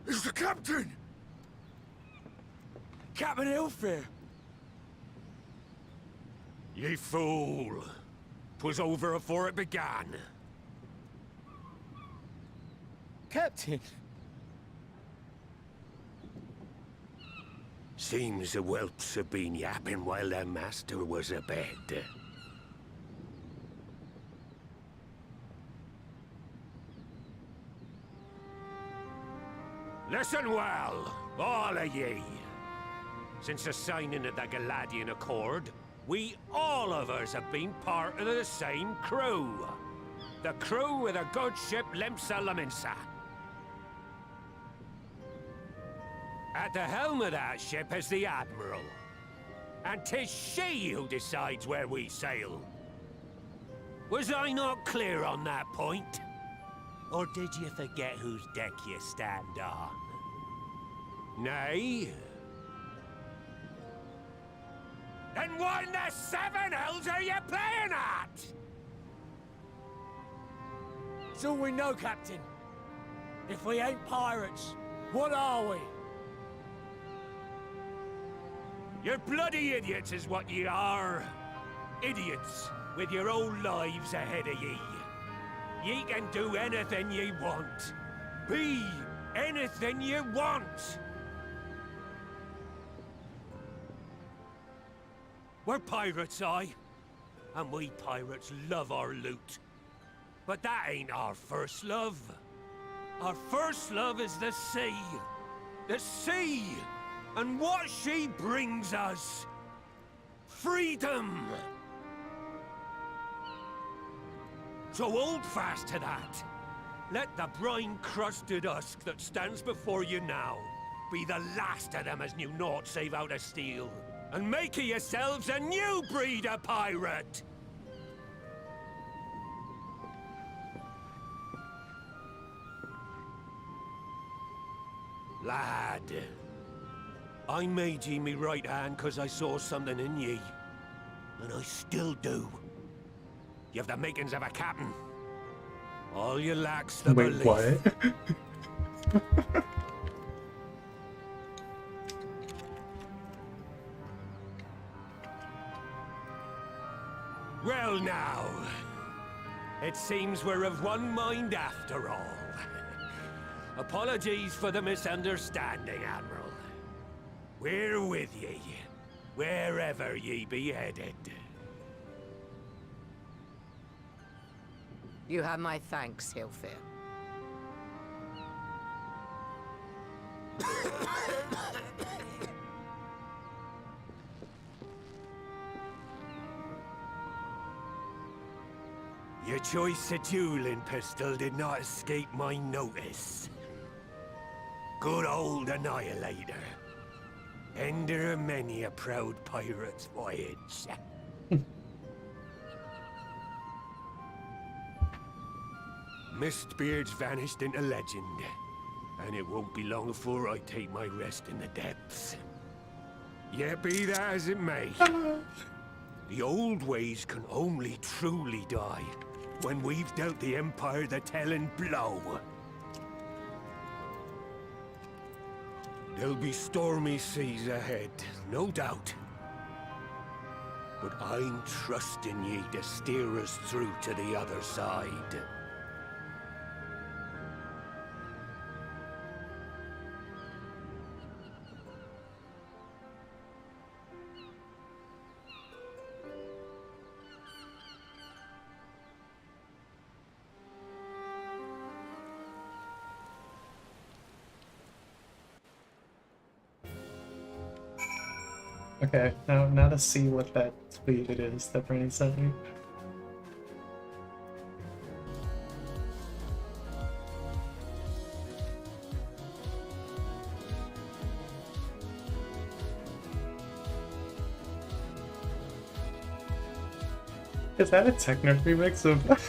It's the captain! Captain Ilfir! Ye fool! 'Twas over afore it began. Captain! Seems the whelps have been yapping while their master was abed. Listen well, all of ye. Since the signing of the Galadian Accord, we all of us have been part of the same crew. The crew of the good ship Limsa Laminsa. At the helm of that ship is the Admiral. And 'tis she who decides where we sail. Was I not clear on that point? Or did you forget whose deck you stand on? Nay? Then what in the seven hells are you playing at? It's all we know, Captain. If we ain't pirates, what are we? You're bloody idiots is what ye are. Idiots with your own lives ahead of ye. Ye can do anything ye want. Be Anything you want. We're pirates, aye. And we pirates love our loot. But that ain't our first love. Our first love is the sea. The sea! And what she brings us. Freedom! So hold fast to that. Let the brine-crusted husk that stands before you now be the last of them as knew naught save out of steel. And make of yourselves a new breed of pirate! Lad, I made ye me right hand 'cause I saw something in ye. And I still do. You've the makings of a captain. All you lack's the Wait, belief. what? Well now, it seems we're of one mind after all. Apologies for the misunderstanding, Admiral. We're with ye, wherever ye be headed. You have my thanks, Hilfir. Your choice of dueling pistol did not escape my notice. Good old Annihilator. Ender of many a proud pirate's voyage. Mistbeard's vanished into legend, and it won't be long before I take my rest in the depths. Yet be that as it may, the old ways can only truly die when we've dealt the Empire the telling blow. There'll be stormy seas ahead, no doubt. But I'm trusting ye to steer us through to the other side. Okay, now to see what that tweet it is that Bernie sent me. Is that a techno remix of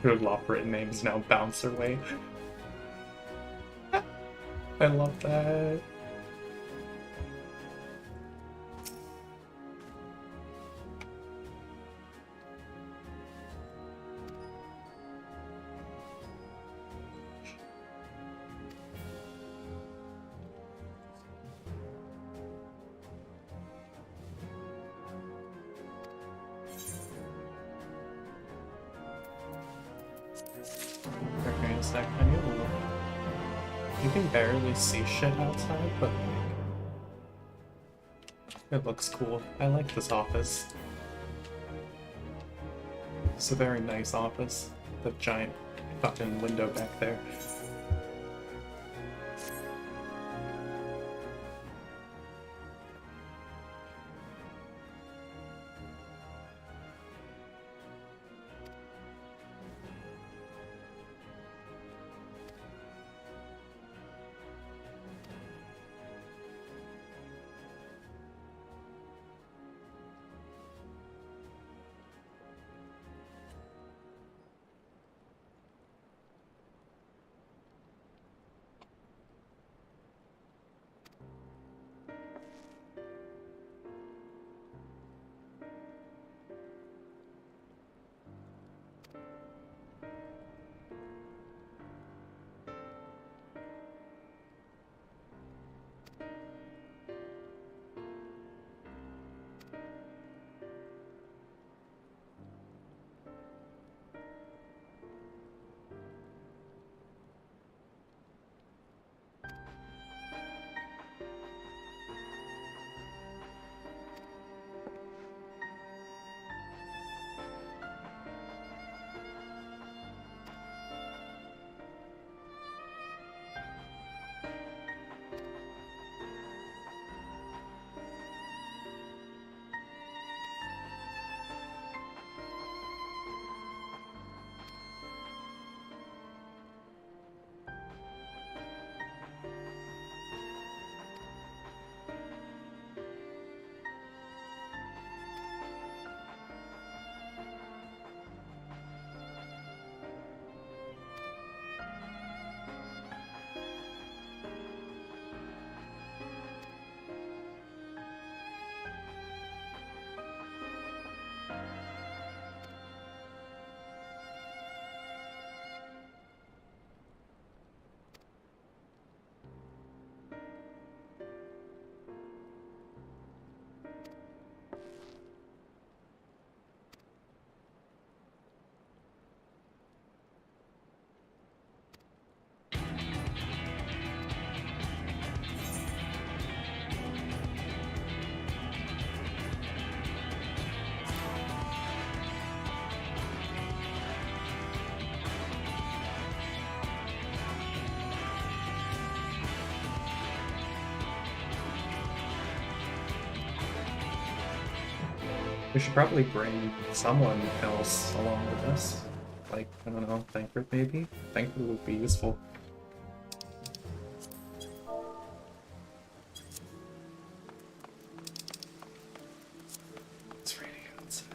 Your law-written name is now Bouncerway. I love that. Okay, a sec. I need to look. You can barely see shit outside, but it looks cool. I like this office. It's a very nice office. The giant fucking window back there. We should probably bring someone else along with us. Like, I don't know, Thancred maybe? Thancred would be useful. It's raining outside.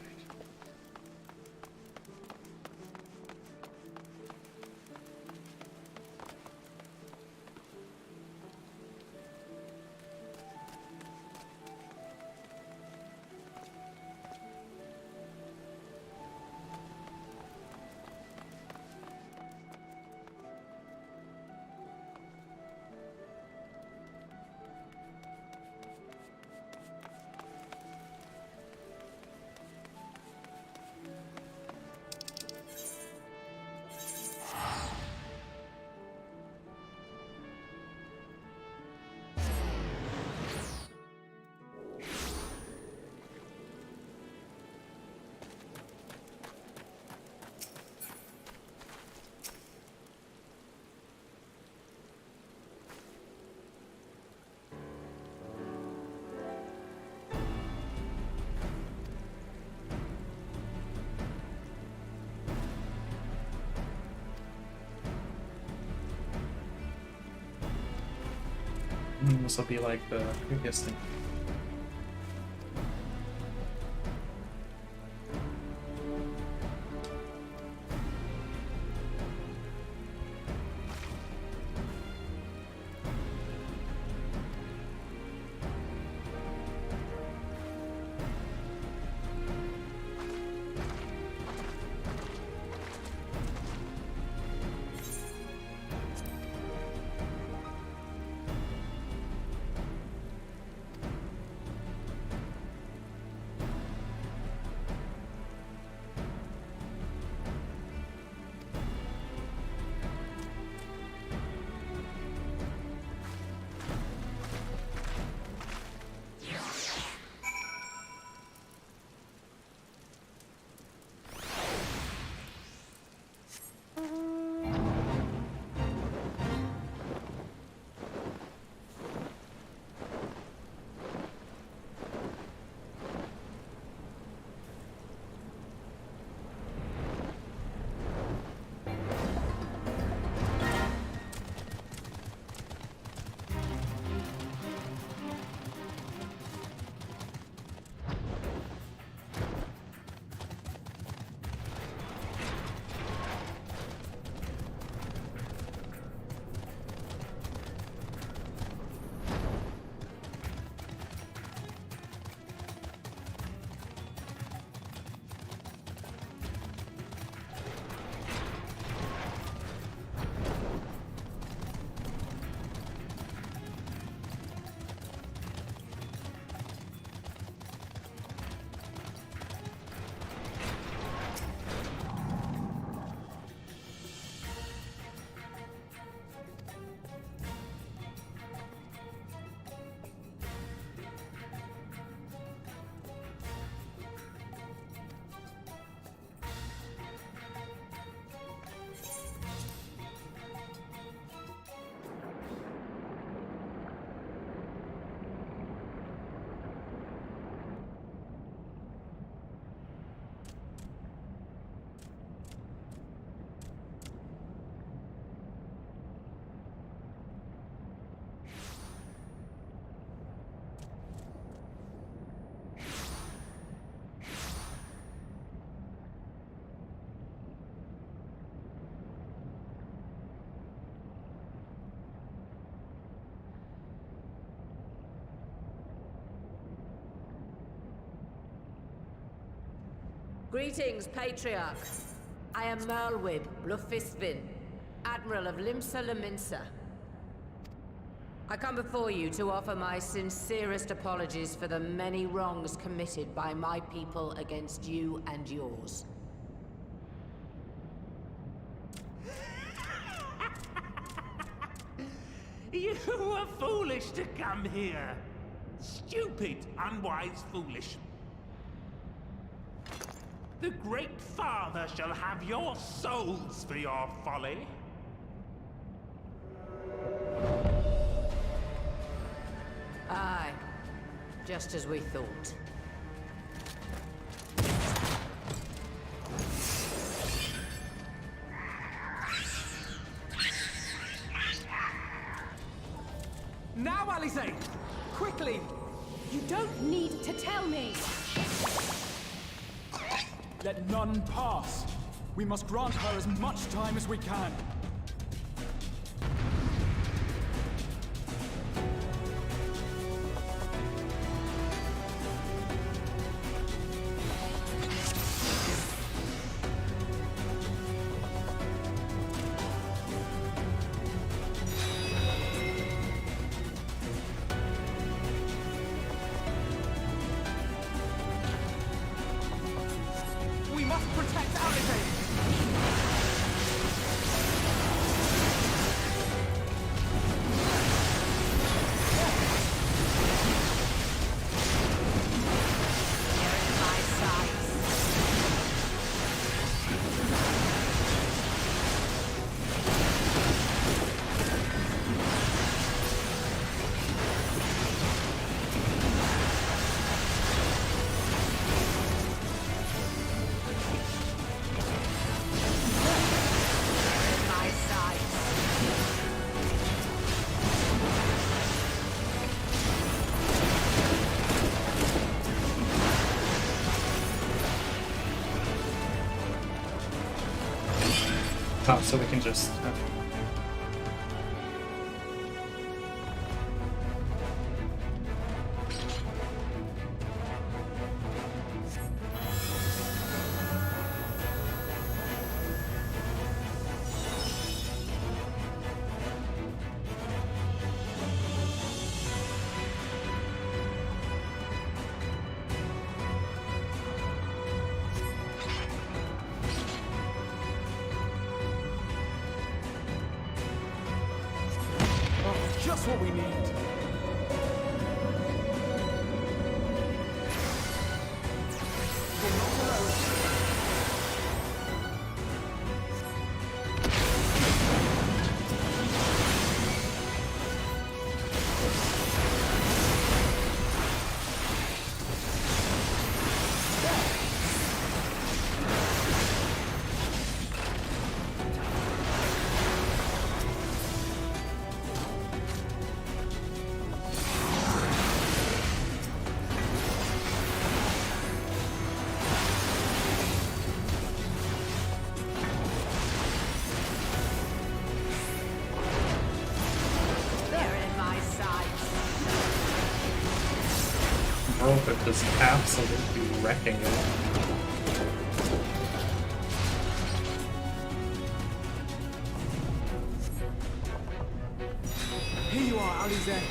This will be like the previous thing. Greetings, Patriarch. I am Merlwib Blufisvin, Admiral of Limsa Laminsa. I come before you to offer my sincerest apologies for the many wrongs committed by my people against you and yours. You were foolish to come here. Stupid, unwise, foolish. The Great Father shall have your souls for your folly. Aye, just as we thought. Now, Alize! Quickly! You don't need to tell me! Let none pass. We must grant her as much time as we can. We must protect Alize! Oh, so we can just... Just what we need. But just absolutely wrecking it. Here you are, Alize.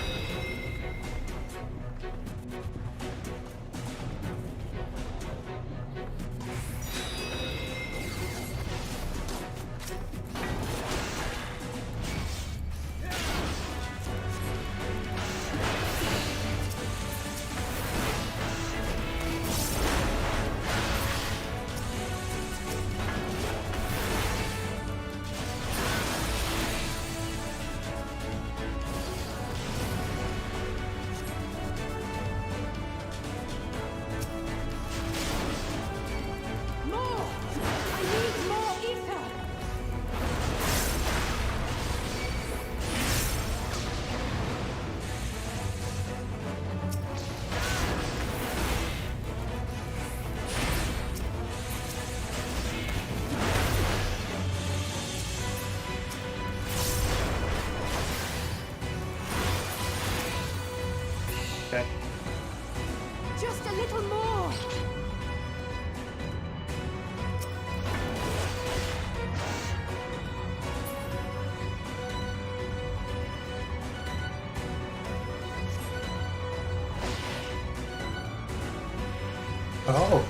Okay. Just a little more! Oh.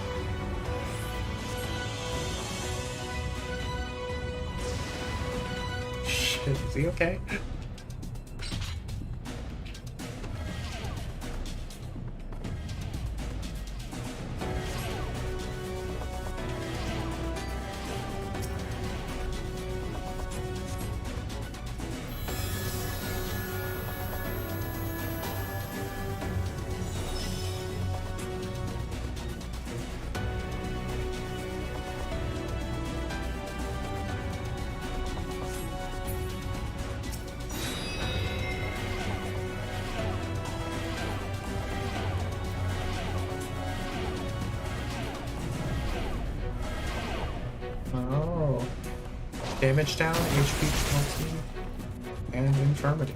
Shit, is he okay? Oh. Damage down, HP penalty, and infirmity.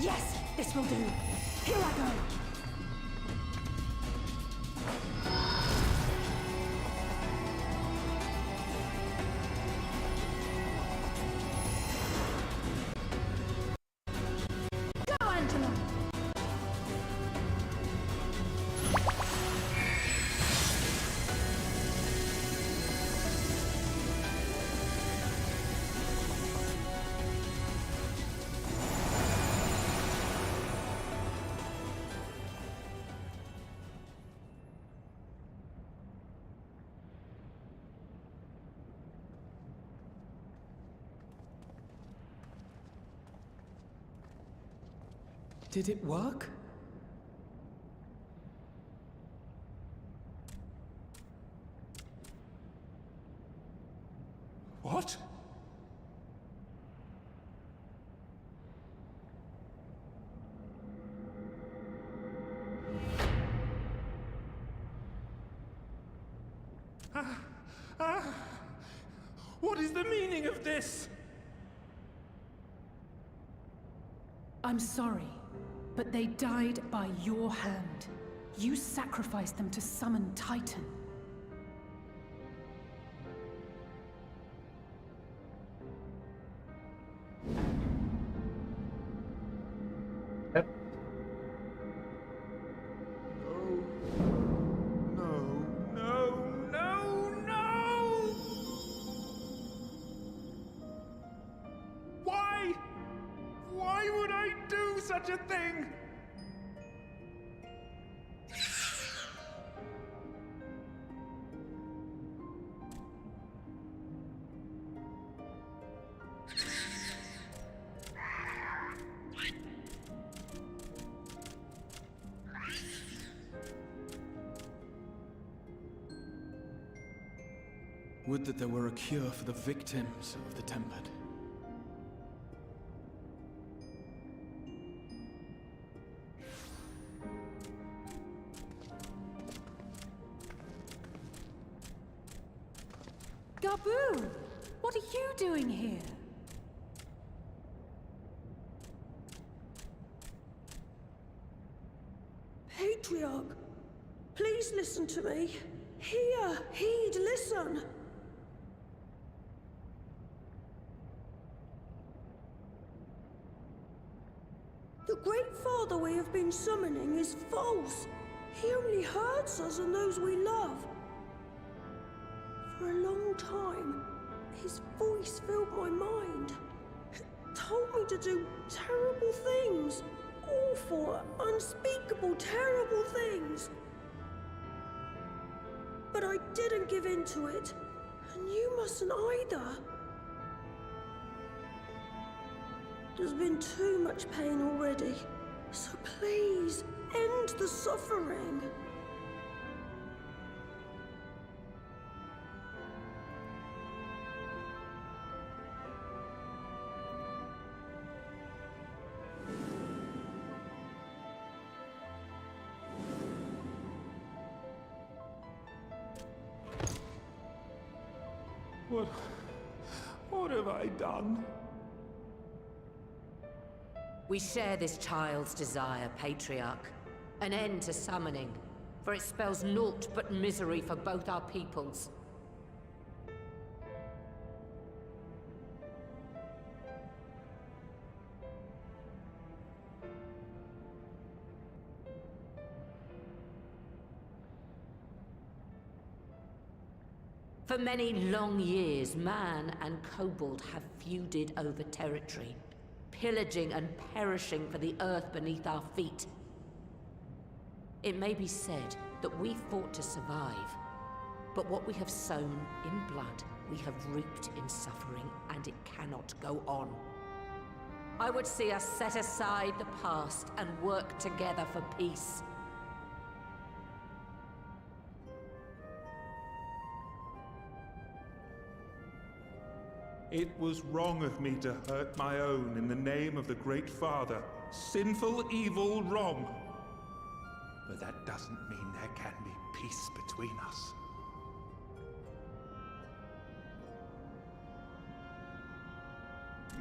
Yes, this will do. Here I go. Go, Angela. Did it work? What? What is the meaning of this? I'm sorry, but they died by your hand. You sacrificed them to summon Titan. Yep. No. Why? Why would I do such a thing? Would that there were a cure for the victims of the Tempered. Gabu! What are you doing here? Patriarch, please listen to me. Hear, heed, listen. The Great Father we have been summoning is false. He only hurts us and those we love. For a long time, his voice to do terrible things. Awful, unspeakable, terrible things. But I didn't give in to it. And you mustn't either. There's been too much pain already. So please, end the suffering. What have I done? We share this child's desire, Patriarch. An end to summoning, for it spells naught but misery for both our peoples. For many long years, man and kobold have feuded over territory, pillaging and perishing for the earth beneath our feet. It may be said that we fought to survive, but what we have sown in blood, we have reaped in suffering, and it cannot go on. I would see us set aside the past and work together for peace. It was wrong of me to hurt my own in the name of the Great Father. Sinful, evil, wrong. But that doesn't mean there can be peace between us.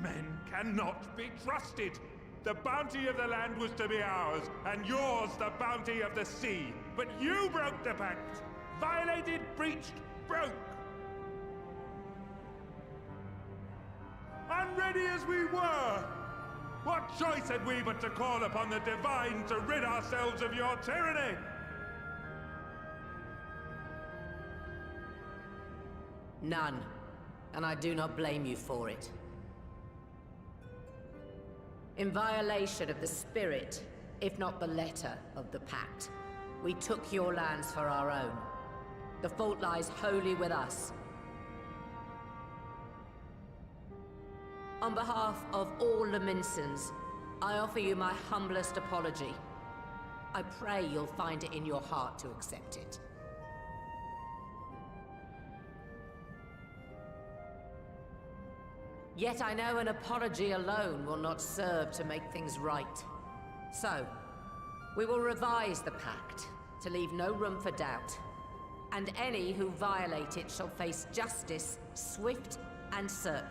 Men cannot be trusted. The bounty of the land was to be ours, and yours the bounty of the sea. But you broke the pact. Violated, breached, broke. Unready as we were, what choice had we but to call upon the divine to rid ourselves of your tyranny? None, and I do not blame you for it. In violation of the spirit, if not the letter, of the pact, we took your lands for our own. The fault lies wholly with us. On behalf of all Laminsons, I offer you my humblest apology. I pray you'll find it in your heart to accept it. Yet I know an apology alone will not serve to make things right. So, we will revise the pact to leave no room for doubt. And any who violate it shall face justice, swift and certain.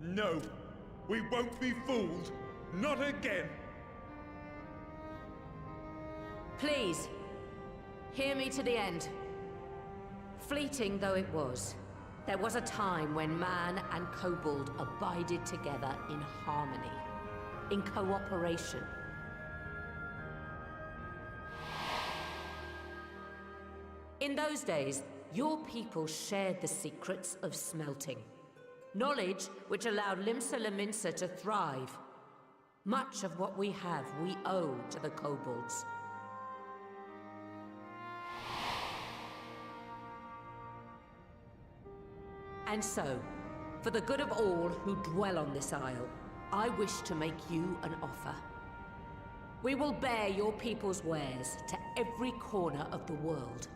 No, we won't be fooled. Not again. Please, hear me to the end. Fleeting though it was, there was a time when man and kobold abided together in harmony, in cooperation. In those days, your people shared the secrets of smelting. Knowledge which allowed Limsa Lominsa to thrive. Much of what we have, we owe to the kobolds. And so, for the good of all who dwell on this isle, I wish to make you an offer. We will bear your people's wares to every corner of the world,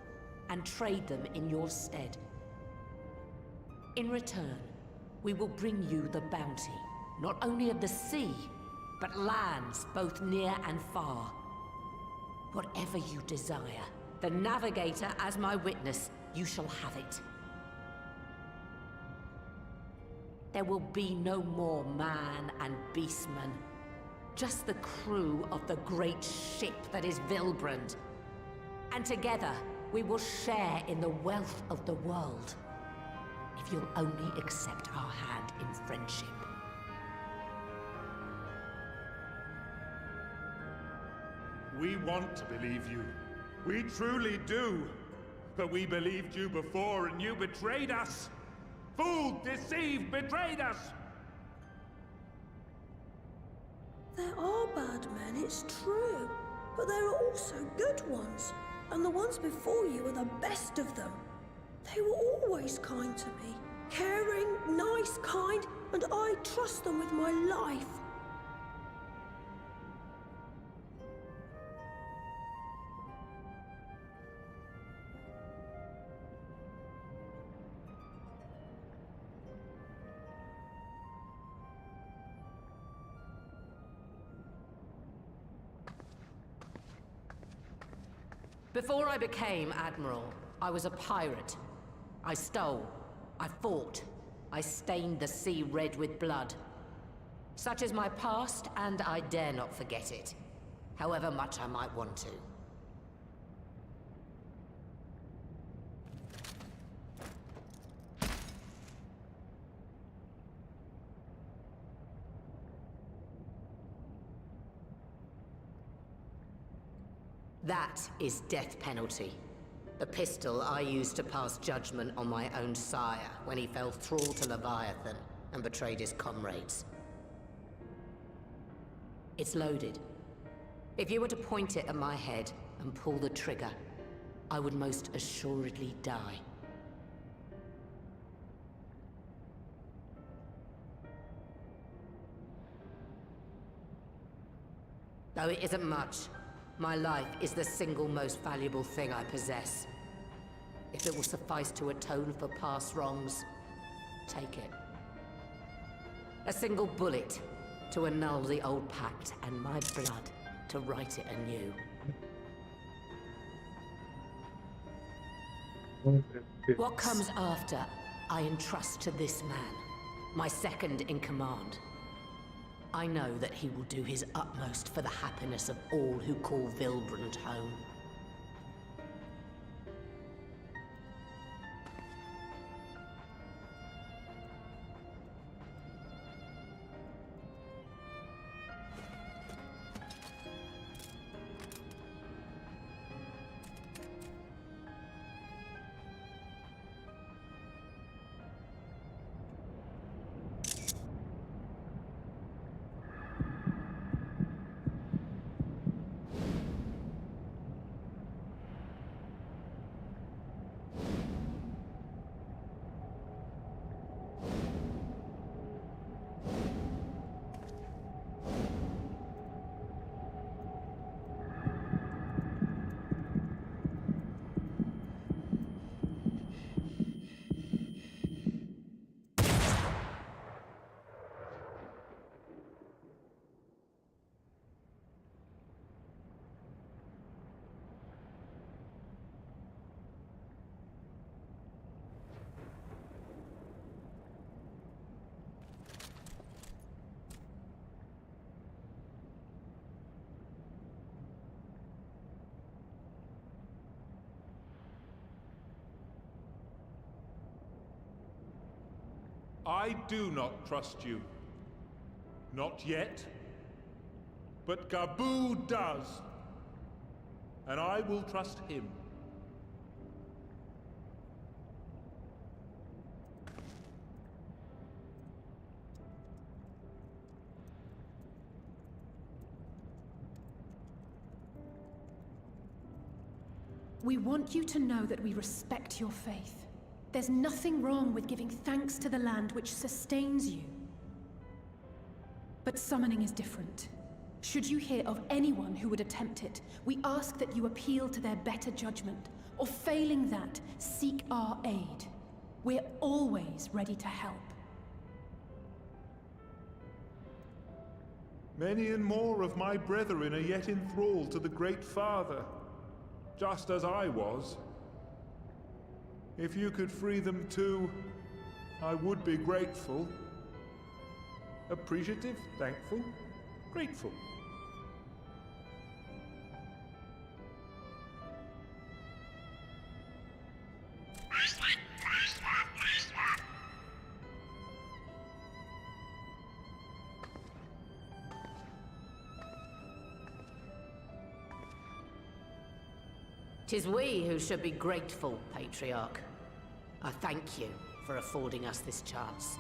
and trade them in your stead. In return, we will bring you the bounty, not only of the sea, but lands both near and far. Whatever you desire, the Navigator as my witness, you shall have it. There will be no more man and beastman, just the crew of the great ship that is Vilbrand. And together, we will share in the wealth of the world. If you'll only accept our hand in friendship. We want to believe you. We truly do. But we believed you before and you betrayed us. Fooled, deceived, betrayed us. There are bad men, it's true. But there are also good ones. And the ones before you are the best of them. They were always kind to me. Caring, nice, kind, and I trust them with my life. Before I became Admiral, I was a pirate. I stole. I fought. I stained the sea red with blood. Such is my past, and I dare not forget it, however much I might want to. That is death penalty. The pistol I used to pass judgment on my own sire when he fell thrall to Leviathan and betrayed his comrades. It's loaded. If you were to point it at my head and pull the trigger, I would most assuredly die. Though it isn't much, my life is the single most valuable thing I possess. If it will suffice to atone for past wrongs, take it. A single bullet to annul the old pact, and my blood to write it anew. What comes after, I entrust to this man, my second in command. I know that he will do his utmost for the happiness of all who call Vilbrand home. I do not trust you. Not yet. But Gabu does. And I will trust him. We want you to know that we respect your faith. There's nothing wrong with giving thanks to the land which sustains you. But summoning is different. Should you hear of anyone who would attempt it, we ask that you appeal to their better judgment, or failing that, seek our aid. We're always ready to help. Many and more of my brethren are yet enthralled to the Great Father, just as I was. If you could free them too, I would be grateful. Appreciative, thankful, grateful. Tis we who should be grateful, Patriarch. I thank you for affording us this chance.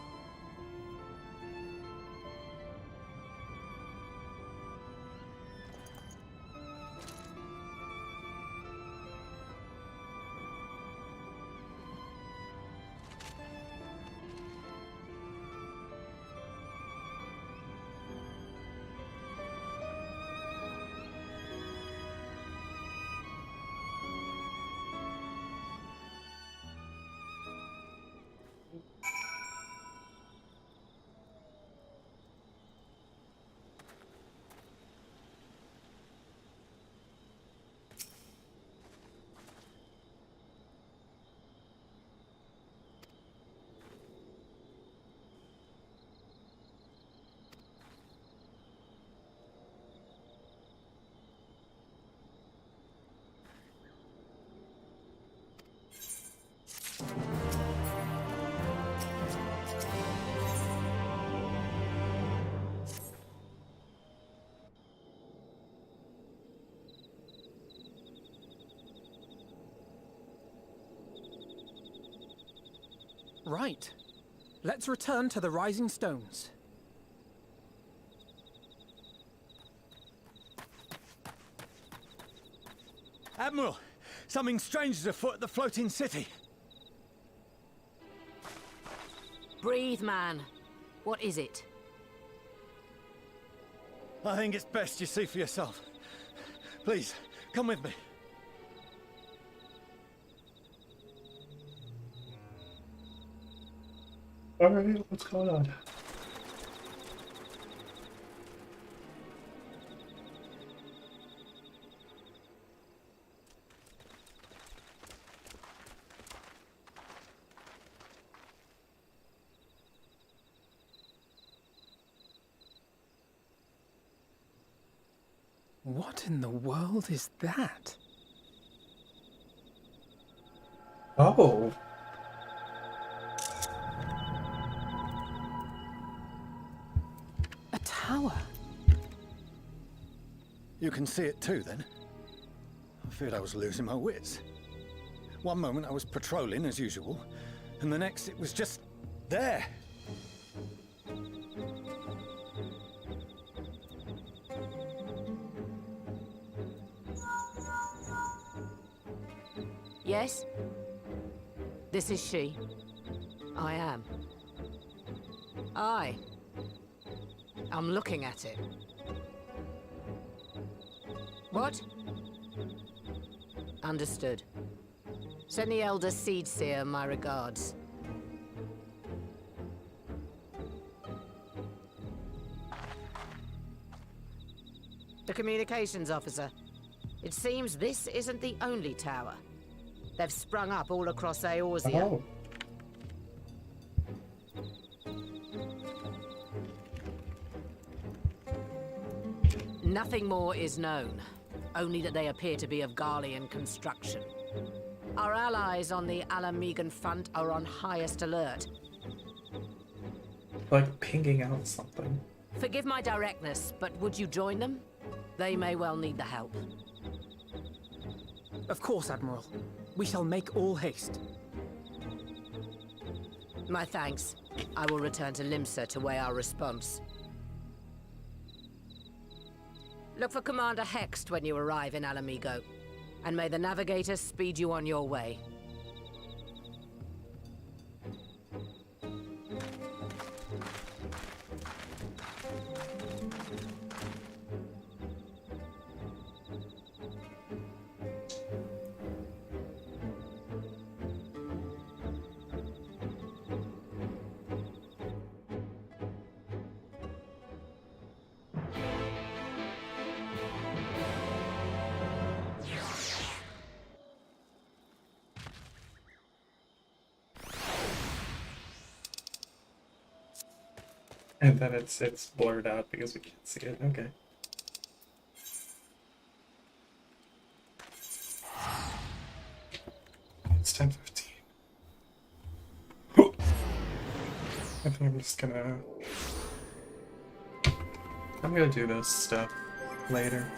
Right. Let's return to the Rising Stones. Admiral, something strange is afoot at the floating city. Breathe, man. What is it? I think it's best you see for yourself. Please, come with me. Alright, what's going on? What in the world is that? Oh. A tower. You can see it too, then? I feared I was losing my wits. One moment I was patrolling as usual, and the next it was just there. Yes? This is she. I am. I'm looking at it. What? Understood. Send the Elder Seedseer my regards. The communications officer. It seems this isn't the only tower. They've sprung up all across Eorzea. Oh. Nothing more is known, only that they appear to be of Garlean construction. Our allies on the Alamegan front are on highest alert. Like pinging out something. Forgive my directness, but would you join them? They may well need the help. Of course, Admiral. We shall make all haste. My thanks. I will return to Limsa to weigh our response. Look for Commander Hext when you arrive in Alamigo, and may the Navigator speed you on your way. And then it's blurred out because we can't see it. Okay. It's 10:15. I think I'm gonna do this stuff later.